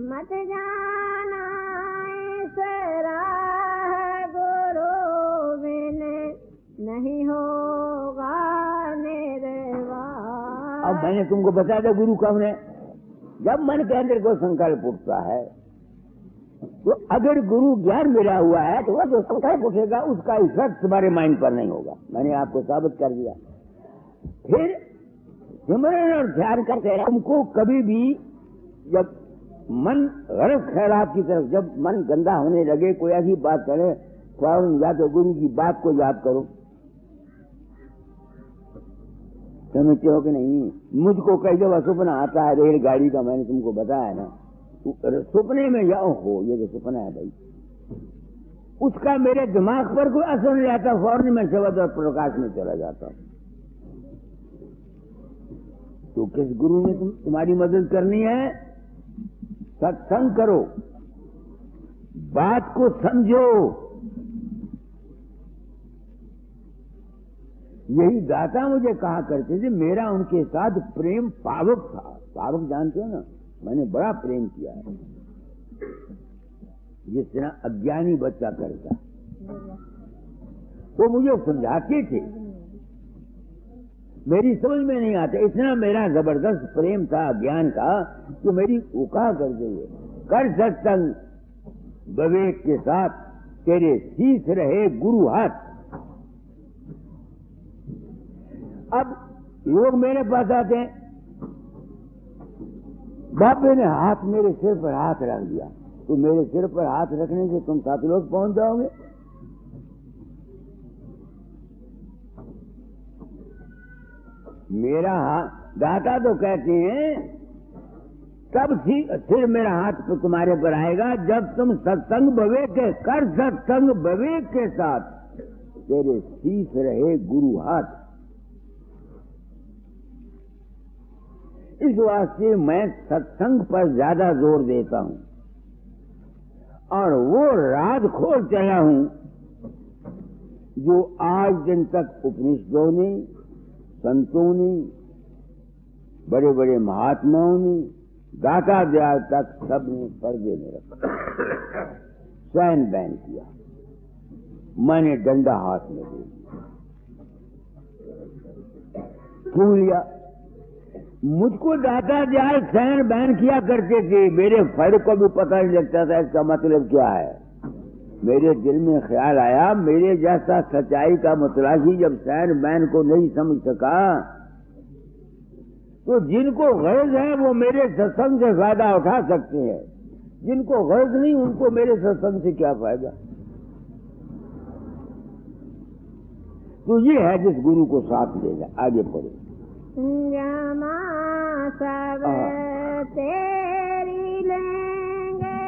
मत जाना इस राह गुरु बिन नहीं होगा निर्वाण। अब मैंने तुमको बता दिया गुरु कौन है। जब मन के अंदर कोई संकल्प उठता है तो अगर गुरु ज्ञान मिला हुआ है तो वह जो संकल्प उठेगा उसका इफेक्ट तुम्हारे माइंड पर नहीं होगा। मैंने आपको साबित कर दिया। फिर सिमरन और ध्यान करते रहे। तुमको कभी भी जब मन गलत ख्यालात की तरफ, जब मन गंदा होने लगे, कोई ऐसी बात करे, फौरन या तो गुरु की बात को याद करो। समझते हो कि नहीं? मुझको कई दफा सपना आता है रेलगाड़ी का, मैंने तुमको बताया ना। सपने में या हो ये जो सपना है भाई, उसका मेरे दिमाग पर कोई असर नहीं आता, फौरन में शब्द और प्रकाश में चला जाता। तो किस गुरु ने तुम्हारी मदद करनी है? सत्संग करो, बात को समझो। यही दाता मुझे कहा करते थे, मेरा उनके साथ प्रेम पावक था। पावक जानते हो ना? मैंने बड़ा प्रेम किया है, जिस तरह अज्ञानी बच्चा करता। वो मुझे समझाते थे, मेरी समझ में नहीं आता। इतना मेरा जबरदस्त प्रेम था ज्ञान का कि मेरी वो कहा करते हुए, कर सत्संग विवेक के साथ, तेरे शीश रहे गुरु हाथ। अब लोग मेरे पास आते हैं, बाबे ने हाथ मेरे सिर पर हाथ रख दिया, तो मेरे सिर पर हाथ रखने से तुम सतलोक पहुंच जाओगे। मेरा हाथ दाता तो कहते हैं तब सिर मेरा हाथ पर तुम्हारे पर आएगा जब तुम सत्संग विवेक के कर, सत्संग विवेक के साथ, तेरे शीश रहे गुरु हाथ। इस वास्ते मैं सत्संग पर ज्यादा जोर देता हूं और वो राज खोल चला हूं जो आज दिन तक उपनिषदों ने, संतों ने, बड़े बड़े महात्माओं ने, दाता दयाल तक सबने पर्दे में रखा, सैन बैन किया। मैंने डंडा हाथ में ले क्यों लिया? मुझको दाता दयाल सैन बैन किया करते थे, मेरे फड़ को भी पता नहीं लगता था इसका मतलब क्या है। मेरे दिल में ख्याल आया, मेरे जैसा सच्चाई का मुतलाशी जब सैन बैन को नहीं समझ सका, तो जिनको गर्ज है वो मेरे सत्संग से फायदा उठा सकते हैं, जिनको गर्ज नहीं उनको मेरे सत्संग से क्या फायदा। तो ये है जिस गुरु को साथ ले जाए। आगे पढ़ो। जमा सब तेरी लेंगे,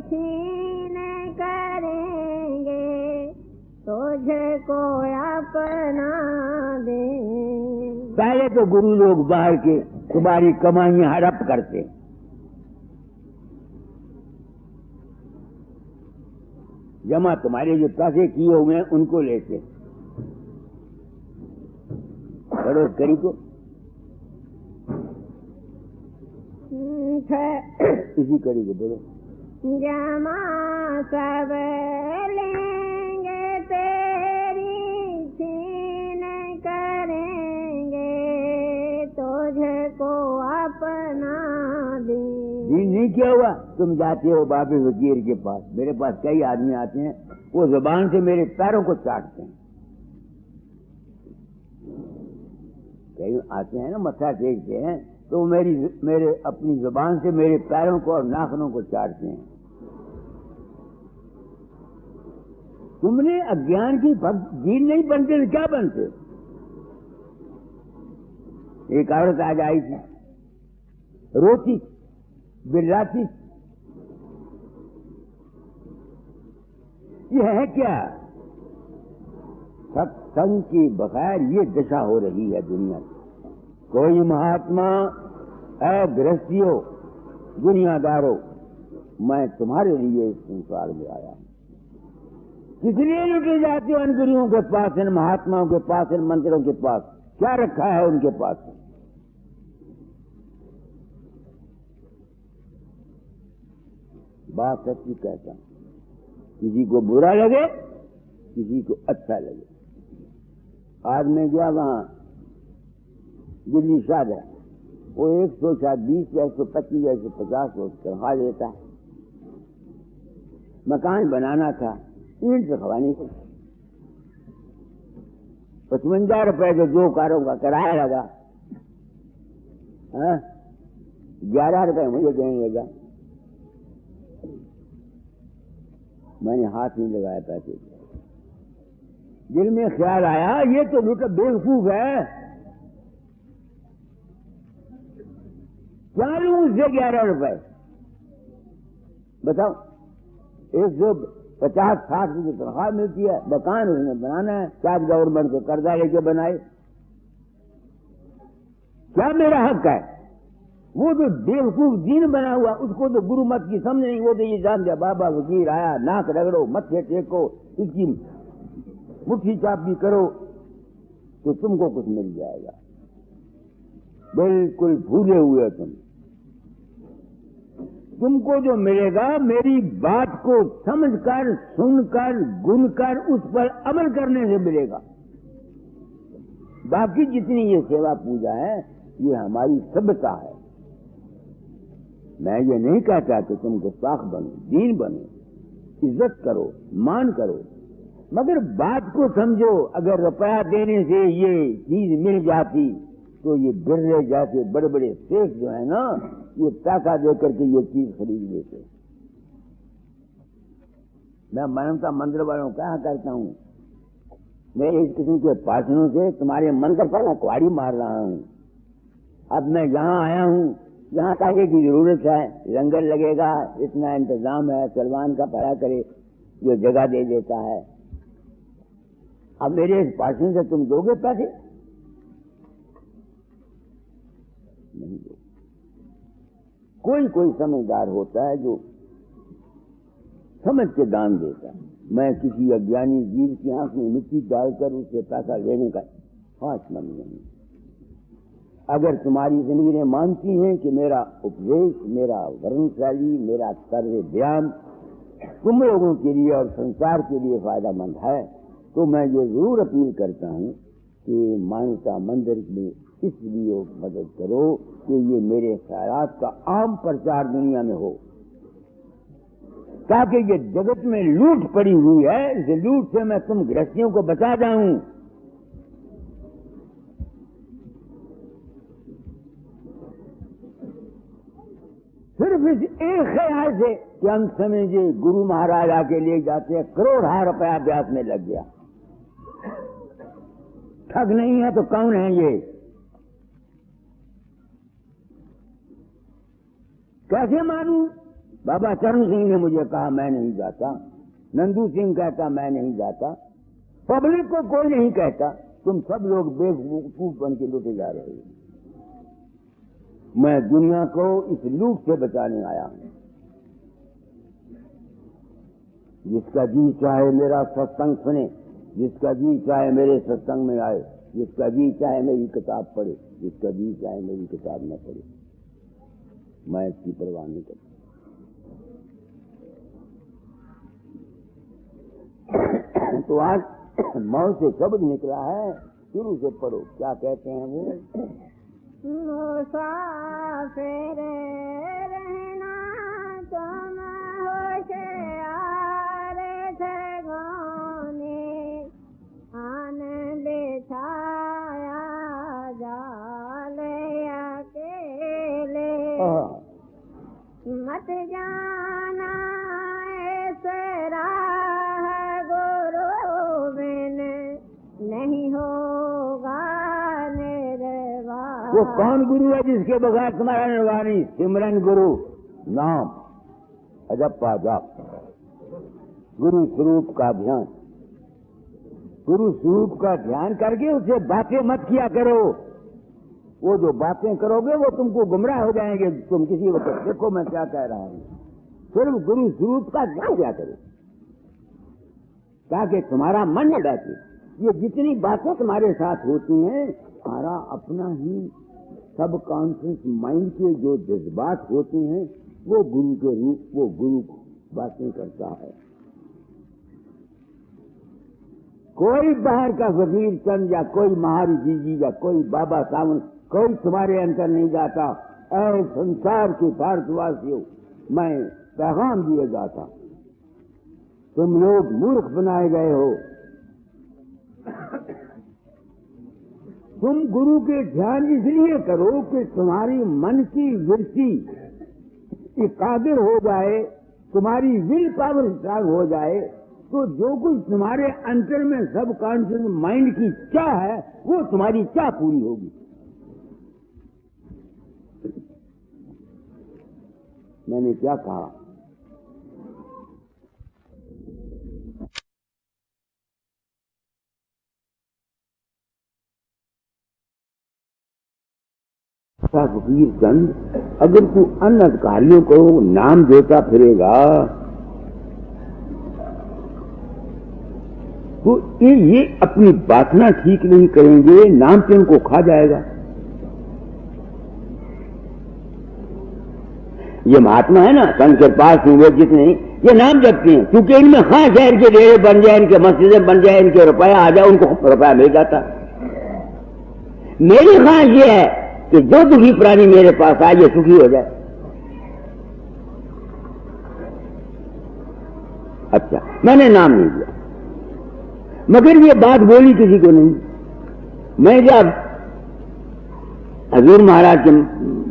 छीन करेंगे, तुझको अपना दे। पहले तो गुरु लोग बाहर के तुम्हारी कमाइयां हड़प करते, जमा तुम्हारे जो पैसे किए हुए हैं उनको लेते। करो करी को इसी कड़ी को बोलो। जमा सब लेंगे तेरी, छीन करेंगे, तुझको अपना दे। जी नहीं क्या हुआ? तुम जाते हो बाबे वकीर के पास, मेरे पास कई आदमी आते हैं, वो जुबान से मेरे पैरों को चाटते हैं। कई आते हैं ना मत्था टेकते हैं, तो मेरे अपनी जुबान से मेरे पैरों को और नाखूनों को चाटते हैं। तुमने अज्ञान की जीन नहीं बनते तो क्या बनते? एक औरत आज आई थी, रोती बिल्लाती, यह है क्या? सत्संग की बगैर ये दशा हो रही है दुनिया की। कोई महात्मा ऐ गृहस्थियों, दुनियादारों, मैं तुम्हारे लिए इस संसार में आया हूं। किसलिए लुटे जाते हो इन गुरुओं के पास, इन महात्माओं के पास, इन मंदिरों के पास? क्या रखा है उनके पास? बात सच्ची कहता हूं, किसी को बुरा लगे, किसी को अच्छा लगे। आज मैं गया वहां दिल्ली शादा, वो 120 या 125 या 150 तनख्वाह लेता है। मकान बनाना था, ईंट रखवानी को 55 रुपए के 2 कारों का किराया लगा, 11 रुपए मुझे देने लगा। मैंने हाथ नहीं लगाया पैसे। दिल में ख्याल आया, ये तो लुटा बेवकूफ है, क्या लूं उससे 11 रुपए? बताओ, 150-60 की तनख्वाह मिलती है, मकान उसने बनाना है, शायद गवर्नमेंट से कर्जा लेके बनाए, क्या मेरा हक है? वो तो बेवकूफ दीन बना हुआ, उसको तो गुरु मत की समझ नहीं। वो तो ये जान दिया, बाबा वकील आया, नाक रगड़ो, मत्थे टेको, इसकी मुट्ठी चापी करो तो तुमको कुछ मिल जाएगा। बिल्कुल भूले हुए तुमको जो मिलेगा मेरी बात को समझकर, सुनकर, गुनकर उस पर अमल करने से मिलेगा। बाकी जितनी ये सेवा पूजा है ये हमारी सभ्यता है। मैं ये नहीं कहता कि तुम गुस्ताख बनो, दीन बनो, इज्जत करो, मान करो, मगर बात को समझो। अगर रुपया देने से ये चीज मिल जाती तो ये बिरले जाते बड़े बड़े शेख जो है ना, ये पैसा दे करके ये चीज खरीद लेते। मैं मानवता मंदिर वालों को कहा करता हूं, मैं इस किस्म के भाषणों से तुम्हारे मन का पहला कुआड़ी मार रहा हूं। अब मैं यहाँ आया हूं, यहाँ ताकि की जरूरत है, लंगर लगेगा, इतना इंतजाम है, सलमान का पड़ा करे जो जगह दे देता है। अब मेरे इस भाषण से तुम दोगे पैसे? नहीं दो। कोई समझदार होता है जो समझ के दान देता है। मैं किसी अज्ञानी जीव की आंख में मिट्टी डालकर उससे पैसा लेने का खास मन नहीं। अगर तुम्हारी जिंदगी मानती हैं कि मेरा उपदेश, मेरा वर्णशैली, मेरा तर्ज बयान तुम लोगों के लिए और संसार के लिए फायदामंद है, तो मैं ये जरूर अपील करता हूँ कि मानवता मंदिर में इसलिए मदद करो कि ये मेरे ख्यालात का आम प्रचार दुनिया में हो, ताकि ये जगत में लूट पड़ी हुई है, इस लूट से मैं तुम गृहस्थियों को बचा जाऊं। सिर्फ इस एक ख्याल से कि हम समझे गुरु महाराज आके ले जाते हैं, करोड़ रुपया अभ्यास में लग गया। ठग नहीं है तो कौन है ये? कैसे मानूं? बाबा चरण सिंह ने मुझे कहा मैं नहीं जाता, नंदू सिंह कहता मैं नहीं जाता, पब्लिक को कोई नहीं कहता, तुम सब लोग बेवकूफ बन के लूटे जा रहे हो। मैं दुनिया को इस लूट से बचाने आया हूं। जिसका जी चाहे मेरा सत्संग सुने, जिसका जी चाहे मेरे सत्संग में आए, जिसका जी चाहे मेरी किताब पढ़े, जिसका जी चाहे मेरी किताब न पढ़े, मैं इसकी परवाह नहीं करता। तो आज मौत से शब्द निकला है, शुरू से पढ़ो, क्या कहते हैं वो? मुसाफिर रहना तुम होशियार ठगोने, आन बिछाया जाल अकेले, मत जाना इस राह गुरु बिन नहीं होगा निर्वाण। वो कौन गुरु है जिसके बगैर तुम्हारा निर्वाण नहीं? सिमरन गुरु नाम, अजप्पा जाप, गुरु स्वरूप का ध्यान। गुरु स्वरूप का ध्यान करके उसे बातें मत किया करो। वो जो बातें करोगे वो तुमको गुमराह हो जाएंगे। तुम किसी वक्त देखो मैं क्या कह रहा हूं, सिर्फ गुरु स्वरूप का ध्यान किया करो ताकि तुम्हारा मन न बैठे। ये जितनी बातें तुम्हारे साथ होती हैं, तुम्हारा अपना ही सब कॉन्शियस माइंड के जो जज्बात होते हैं वो गुरु के रूप, वो गुरु बातें करता है। कोई बाहर का फकीर चंद या कोई महाऋषि जी या कोई बाबा सावंत कोई तुम्हारे अंदर नहीं जाता। ऐ संसार के भारतवासियों, मैं पैगाम दिए जाता, तुम लोग मूर्ख बनाए गए हो। तुम गुरु के ध्यान इसलिए करो कि तुम्हारी मन की वृत्ति काबिल हो जाए, तुम्हारी विल पावर स्ट्रांग हो जाए, तो जो कुछ तुम्हारे अंतर में सब कॉन्शियस माइंड की चाह है वो तुम्हारी चाह पूरी होगी। मैंने क्या कहा? फकीर चंद, अगर तू अन्य अधिकारियों को नाम देता फिरेगा तो ये अपनी बातना ठीक नहीं करेंगे, नाम से उनको खा जाएगा। ये महात्मा है ना, संत के पास हुए जितने ये नाम जपते हैं, क्योंकि इनमें खास है, इनके डेरे बन जाए, इनके मस्जिदें बन जाए, इनके रुपया आ जाए, उनको रुपया मिल जाता। मेरी खास ये है कि जो दुखी प्राणी मेरे पास आए ये सुखी हो जाए। अच्छा, मैंने नाम नहीं दिया, मगर ये बात बोली किसी को नहीं। मैं जब हजूर महाराज के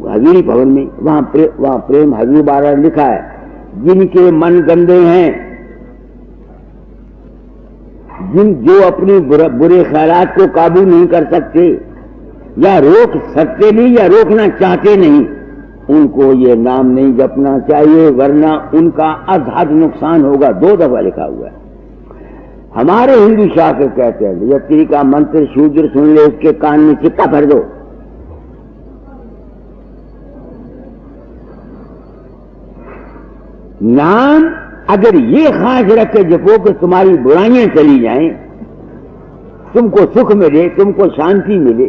हजूरी भवन में, वहां प्रेम हजूर महाराज लिखा है, जिनके मन गंदे हैं, जो अपनी बुरे ख्यालात को काबू नहीं कर सकते या रोक सकते नहीं या रोकना चाहते नहीं, उनको ये नाम नहीं जपना चाहिए, वरना उनका अधहद नुकसान होगा। 2 दफा लिखा हुआ है। हमारे हिंदू शास्त्र कहते हैं यत्री का मंत्र शूद्र सुन ले, उसके कान में चिक्का भर दो। नाम अगर ये खास रख के जपो कि तुम्हारी बुराइयां चली जाएं, तुमको सुख मिले, तुमको शांति मिले,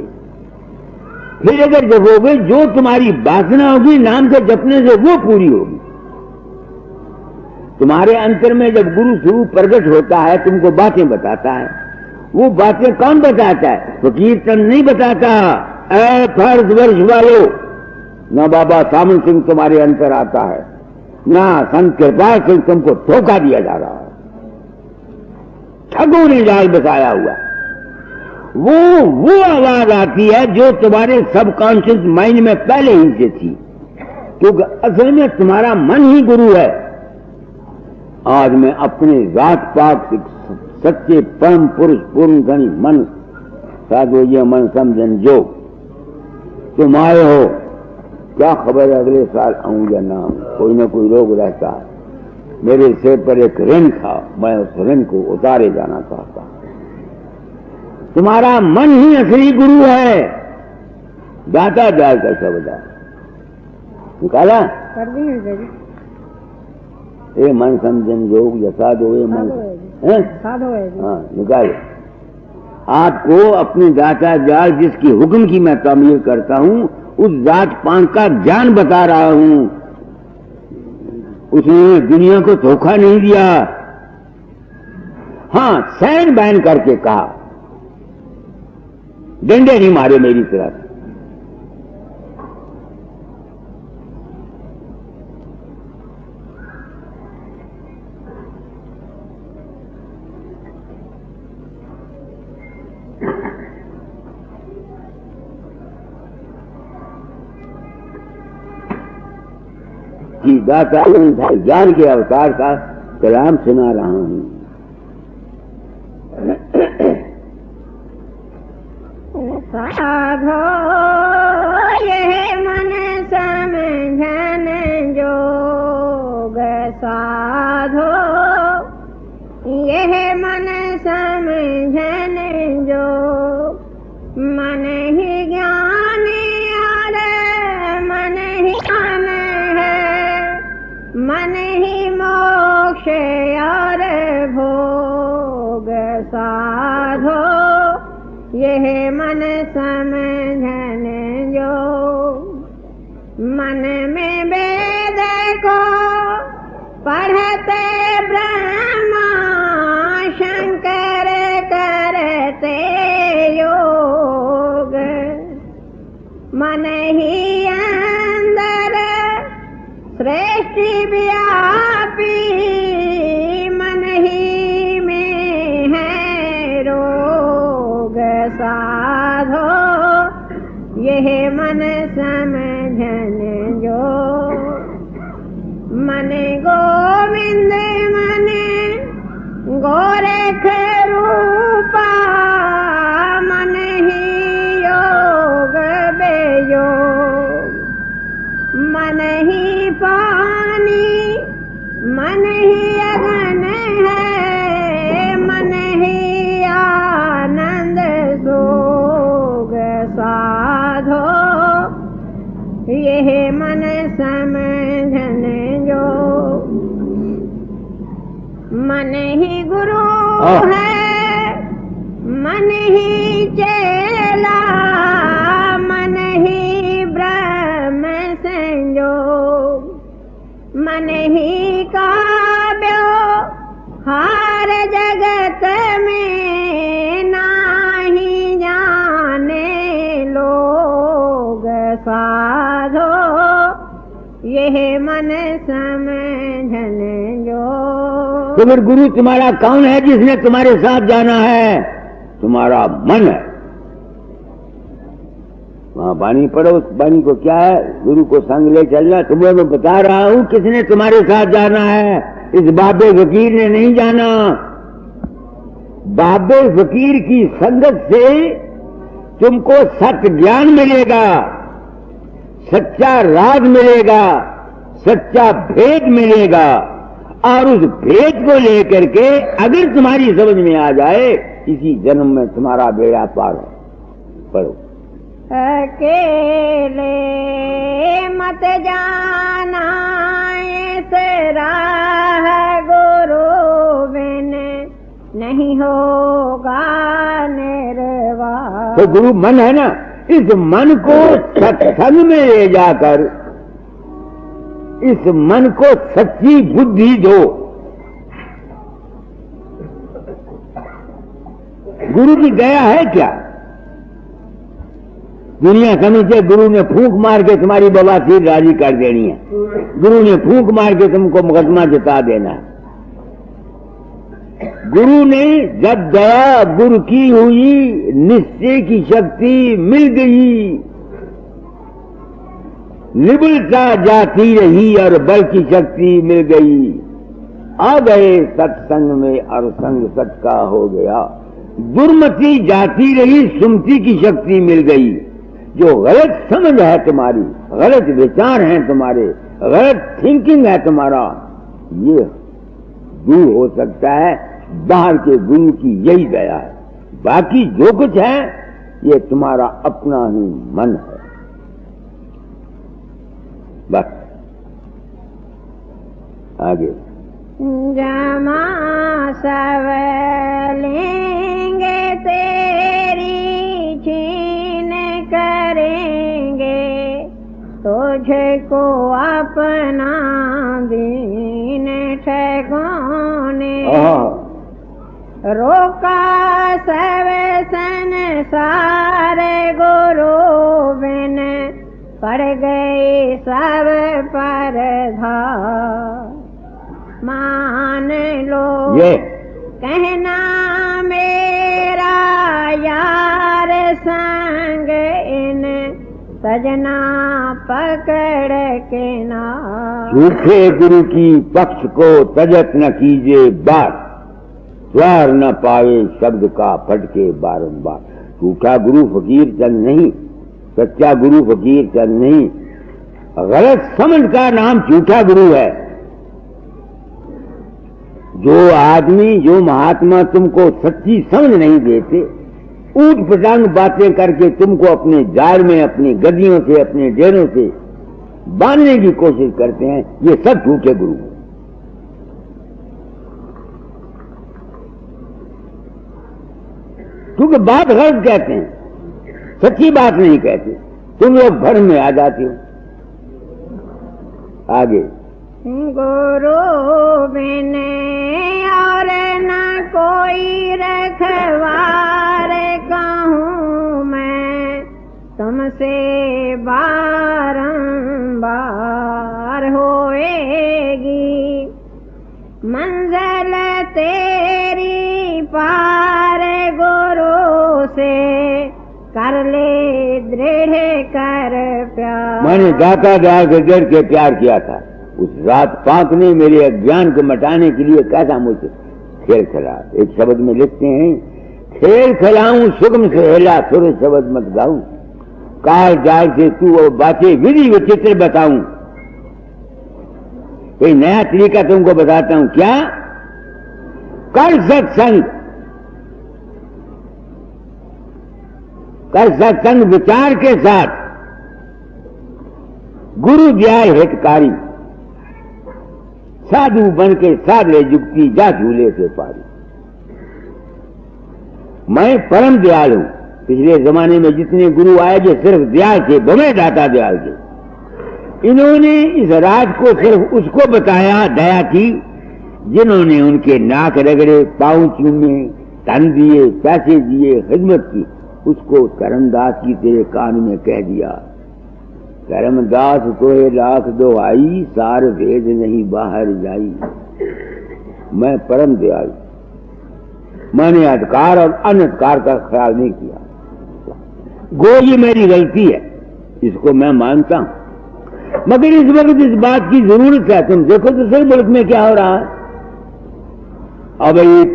फिर अगर जपोगे जो तुम्हारी वासना होगी नाम के जपने से वो पूरी होगी। तुम्हारे अंतर में जब गुरु स्वरूप प्रकट होता है, तुमको बातें बताता है, वो बातें कौन बताता है? फकीर चंद नहीं बताता। ऐ फर्ज वर्ष वालों, न बाबा सामन सिंह तुम्हारे अंतर आता है, ना संत कृपाल सिंह तुमको धोखा दिया जा रहा है, ठगों ने जाल बसाया हुआ। वो आवाज आती है जो तुम्हारे सबकॉन्शियस माइंड में पहले ही से थी, क्योंकि असल में तुम्हारा मन ही गुरु है। आज मैं अपने जात पात सच्चे परम पुरुष पूर्ण धनी मन साधो ये मन समझन जो तुम आए हो, क्या खबर है अगले साल आऊं या ना आऊं, कोई ना कोई रोग रहता है। मेरे सिर पर एक ऋण था, मैं उस ऋण को उतारे जाना चाहता। तुम्हारा मन ही असली गुरु है। दाता जाल कैसा बता निकाला कर दिए ए मन समझन योग या साधो ये मन है, हाँ निकाले। आपको अपने दाता जाल जिसकी हुक्म की मैं तामीर करता हूं, उस जात पान का ज्ञान बता रहा हूं। उसने दुनिया को धोखा नहीं दिया। हाँ, सैन बैन करके कहा, डंडे नहीं मारे मेरी तरफ। कि दाता ज्ञान के अवतार का कलाम सुना रहा हूं। साधो यह मन समझन जोग, साधो यह मन समझन जोग, मन ही ज्ञान और मन ही ज्ञान है, मन ही मोक्ष और भोग। साधो यह मन समझन जो, मन में वेद को पढ़ते ब्रह्मा शंकर करते योग, मन ही अंदर सृष्टि व्यापी, मन ही में है रोग। साधो यह मन समझन जो, मन गोविंद मन गोरख रूपा, मन ही योग बेयोग, मन ही पानी मन ही अगन है, मन ही आनंद सोग। साधो यह मन समझन जो, मन ही गुरु है, मन ही चेला, मन ही ब्रह्म संयोग, मन ही काव्यो हर जगत में नाही जाने लोग। साधो यह मन समझन जो, तो फिर गुरु तुम्हारा कौन है जिसने तुम्हारे साथ जाना है? तुम्हारा मन है। वहां बानी पढ़ो, उस बानी को क्या है? गुरु को संग ले चलना। तुम्हें मैं बता रहा हूं किसने तुम्हारे साथ जाना है, इस बाबे फकीर ने नहीं जाना। बाबे फकीर की संगत से तुमको सत्य ज्ञान मिलेगा, सच्चा राज मिलेगा, सच्चा भेद मिलेगा, और उस भेद को लेकर के अगर तुम्हारी समझ में आ जाए, इसी जन्म में तुम्हारा बेड़ा पार हो। पढ़ो। अकेले मत जाना इस राह, गुरु बिन नहीं होगा निर्वाह। तो गुरु मन है ना, इस मन को सत्संग में ले जाकर इस मन को सच्ची बुद्धि दो। गुरु की दया है क्या? दुनिया समझे गुरु ने फूंक मार के तुम्हारी बवासीर राजी कर देनी है, गुरु ने फूंक मार के तुमको मुकदमा जिता देना है। गुरु ने जब दया गुरु की हुई, निश्चय की शक्ति मिल गई, निबलता जाती रही और बल की शक्ति मिल गई। आ गए सत्संग में और संग सत का हो गया। दुर्मति जाती रही, सुमति की शक्ति मिल गई। जो गलत समझ है तुम्हारी, गलत विचार हैं तुम्हारे, गलत थिंकिंग है तुम्हारा, ये दूर हो सकता है बाहर के गुरु की यही दया है। बाकी जो कुछ है ये तुम्हारा अपना ही मन है। बस आगे जमा सब लेंगे तेरी छीन करेंगे, तुझको अपना दीन ठगोने। रोका सब संसार गुरु बिन, पड़ गए सब पर धार। मान लो ये कहना मेरा यार संग, इन सजना पकड़ के ना। झूठे गुरु की पक्ष को तजत न कीजिए बात, स्वर न पावे शब्द का फटके बारंबार। झूठा गुरु फकीर चंद नहीं, सच्चा गुरु फकीर चंद नहीं। गलत समझ का नाम झूठा गुरु है। जो आदमी, जो महात्मा तुमको सच्ची समझ नहीं देते, ऊट पटांग बातें करके तुमको अपने जाल में, अपनी गद्दियों से, अपने डेरों से बांधने की कोशिश करते हैं, ये सब झूठे गुरु हैं। क्योंकि बात गलत कहते हैं, सच्ची बात नहीं कहते। तुम लोग भ्रम में आ जाते हो। आगे गुरु बिन और न कोई रखवार, कहूँ मैं तुमसे बारंबार होएगी। मंजिल तेरी पार गुरु से, कर ले दृढ़ कर प्यार। मैंने दाता दयाल गजर के प्यार किया था। उस रात पाक ने मेरे अज्ञान को मिटाने के लिए कैसा मुझसे खेल खेला। एक शब्द में लिखते हैं, खेल खिलाऊं सुगम सहेला, सुर शब्द मत गाऊं, काल जाल से तू और बातें विधि विचित्र बताऊं। कोई नया तरीका तुमको बताता हूं। क्या? कर सत्संग, कर सत्संग विचार के साथ, गुरु दयाल हितकारी, साधु बन के साधे जुगती जा झूले से पारी। मैं परम दयाल हूं। पिछले जमाने में जितने गुरु आए जो सिर्फ दयाल थे, बड़े दाता दयाल थे। इन्होंने इस राज को सिर्फ उसको बताया दया की जिन्होंने उनके नाक रगड़े, पांव चूमे, धन दिए, पैसे दिए, खिदमत की। उसको करमदास की तेरे कान में कह दिया, करमदास को लाख दोहाई, सार भेद नहीं बाहर जाई। मैं परम दयाल, मैंने अधिकार और अनधिकार का ख्याल नहीं किया। गो ये मेरी गलती है, इसको मैं मानता हूं। मगर इस वक्त इस बात की जरूरत है। तुम देखो तो सही मुल्क में क्या हो रहा है। अब एक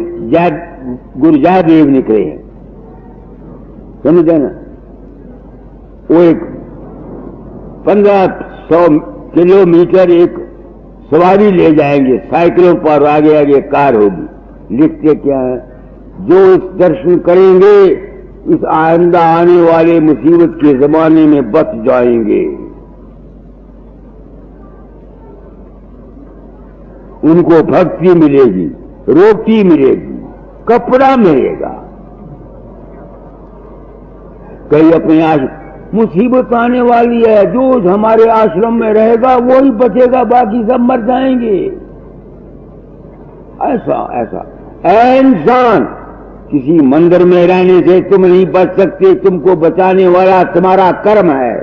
गुरु जयदेव निकले हैं, समझे ना। वो एक 1500 किलोमीटर एक सवारी ले जाएंगे साइकिलों पर, आगे आगे कार होगी। लिखते क्या है, जो इस दर्शन करेंगे इस आइंदा आने वाले मुसीबत के जमाने में बच जाएंगे। उनको भक्ति मिलेगी, रोटी मिलेगी, कपड़ा मिलेगा। कई अपने मुसीबत आने वाली है, जो हमारे आश्रम में रहेगा वो ही बचेगा, बाकी सब मर जाएंगे। ऐसा ऐसा इंसान, किसी मंदिर में रहने से तुम नहीं बच सकते, तुमको बचाने वाला तुम्हारा कर्म है।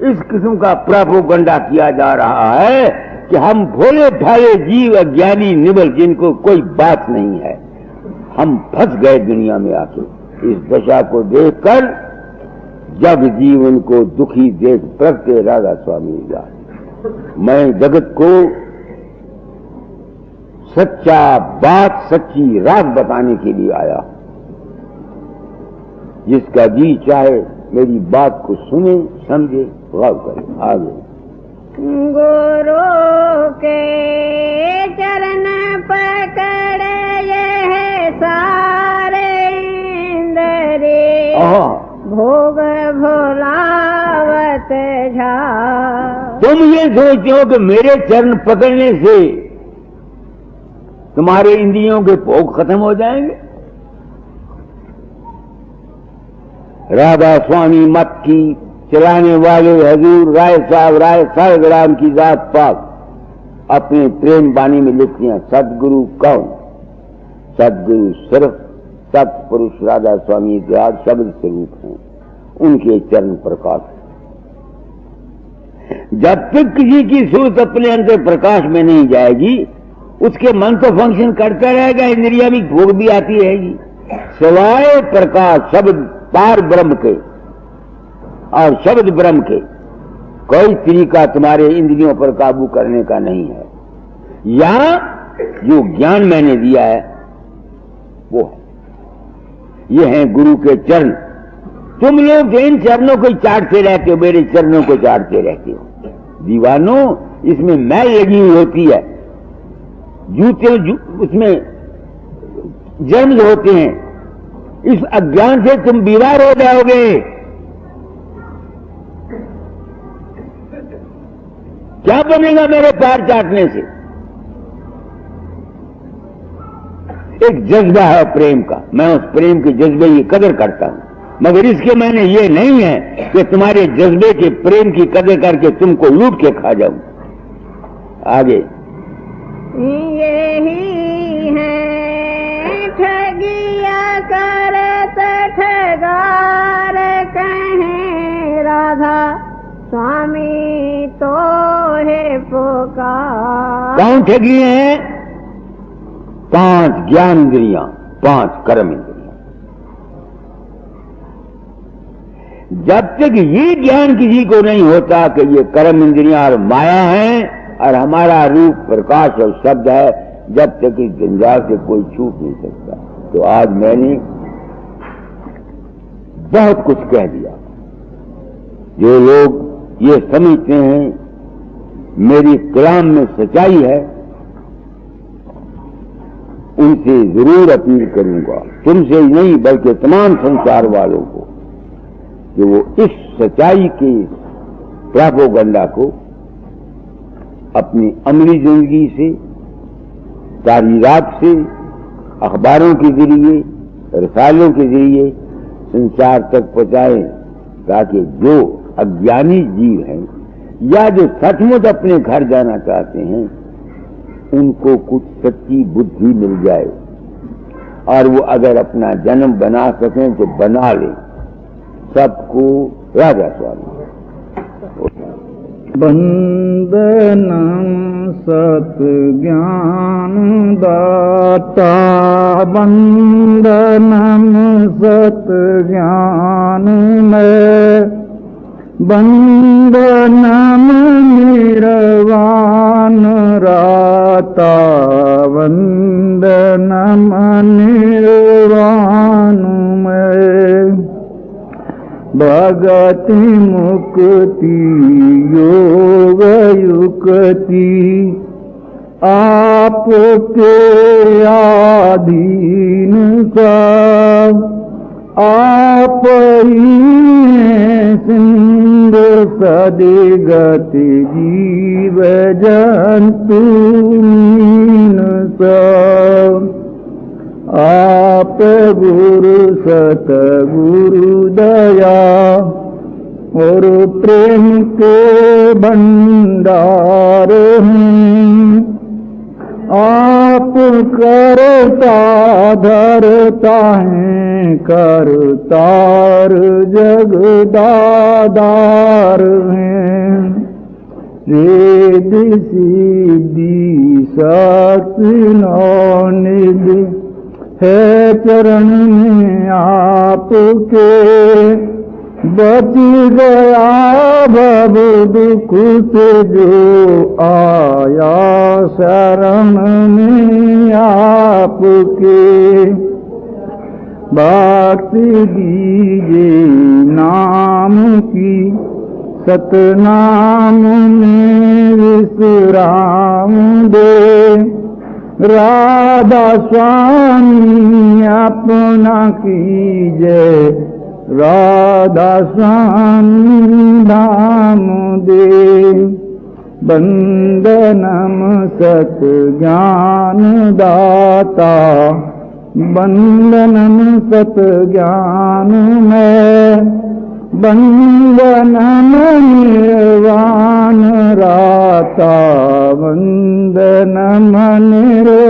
इस किस्म का प्रोपेगेंडा किया जा रहा है कि हम भोले भाले जीव अज्ञानी निबल, जिनको कोई बात नहीं है, हम फंस गए दुनिया में आके। इस दशा को देखकर जब जीवन को दुखी देख प्रगटे राधा स्वामी दास, मैं जगत को सच्चा बात, सच्ची रात बताने के लिए आया। जिसका जी चाहे मेरी बात को सुने, समझे, गौर करे। आगे गुरु के चरण पकड़े ये सारे इंद्रिय, भोग भुलावत झा। तुम ये सोचते हो कि मेरे चरण पकड़ने से तुम्हारे इंद्रियों के भोग खत्म हो जाएंगे? राधा स्वामी मत की चलाने वाले हजूर राय साहब राय सालग्राम की जात पाक अपने प्रेम बानी में लिखते हैं, सदगुरु कौन? सदगुरु सिर्फ सत्पुरुष राधा स्वामी इतिहास शब्द स्वरूप हैं, उनके चरण प्रकाश। जब तक किसी की सूरत अपने अंदर प्रकाश में नहीं जाएगी, उसके मन तो फंक्शन करता रहेगा, इंद्रिया भी भोग भी आती रहेगी, सिवाय प्रकाश शब्द पार ब्रह्म के और शब्द ब्रह्म के कोई तरीका तुम्हारे इंद्रियों पर काबू करने का नहीं है। या जो ज्ञान मैंने दिया है वो है, ये है गुरु के चरण। तुम लोग इन चरणों को चाटते रहते हो, मेरे चरणों को चाटते रहते हो। दीवानों, इसमें मैल लगी हुई होती है, जूते उसमें जर्म्स होते हैं, इस अज्ञान से तुम बीमार हो जाओगे। क्या बनेगा मेरे पैर चाटने से? एक जज्बा है प्रेम का, मैं उस प्रेम के जज्बे की कदर करता हूं, मगर इसके मैंने ये नहीं है कि तुम्हारे जज्बे के प्रेम की कदर करके तुमको लूट के खा जाऊं। आगे यही है ठगिया करत ठगार, कहे राधा स्वामी तो है पुकार। कौन ठगी हैं? 5 ज्ञान इंद्रियां, 5 कर्म इंद्रियां। जब तक ये ज्ञान किसी को नहीं होता कि ये कर्म इंद्रियां और माया है और हमारा रूप प्रकाश और शब्द है, जब तक इस जंजाल से कोई छूट नहीं सकता। तो आज मैंने बहुत कुछ कह दिया। जो लोग ये समझते हैं मेरी कलाम में सच्चाई है, उनसे जरूर अपील करूंगा, तुमसे ही नहीं बल्कि तमाम संसार वालों को, कि वो इस सच्चाई के प्रोपेगेंडा को अपनी अमली जिंदगी से, तारीरात से, अखबारों के जरिए, रसालों के जरिए संसार तक पहुंचाएं, ताकि जो अज्ञानी जीव हैं या जो सचमुच अपने घर जाना चाहते हैं, उनको कुछ सच्ची बुद्धि मिल जाए और वो अगर अपना जन्म बना सकें तो बना लें। सबको राधा स्वामी। वंदनम सत ज्ञान दाता, वंदनम सत ज्ञान में, वंदनम निर्वाण राता, वंदनम निर्वाण में, भगति मुक्ति योग युक्ति आपके आधीन सब, आप ही सिंधु सदिगति जीव जंतु सब। आप गुरु सतगुरु दया और प्रेम के भंडार हैं। आप करता धरता है करतार जगदादार हैं। रिद्धि सिद्धि शक्ति नौनिधि है चरण में आपके। बच गया भव दुख से जो आया शरण में आपके। भक्ति दीजिए नाम की सतनाम में विश्राम दे। राधा स्वामी अपना कीजय राधा स्वामी धाम दे। बंदनम सत ज्ञान दाता बंदनम सत ज्ञान में। बंदनम निर्वाण राता बंदनम निर्वाण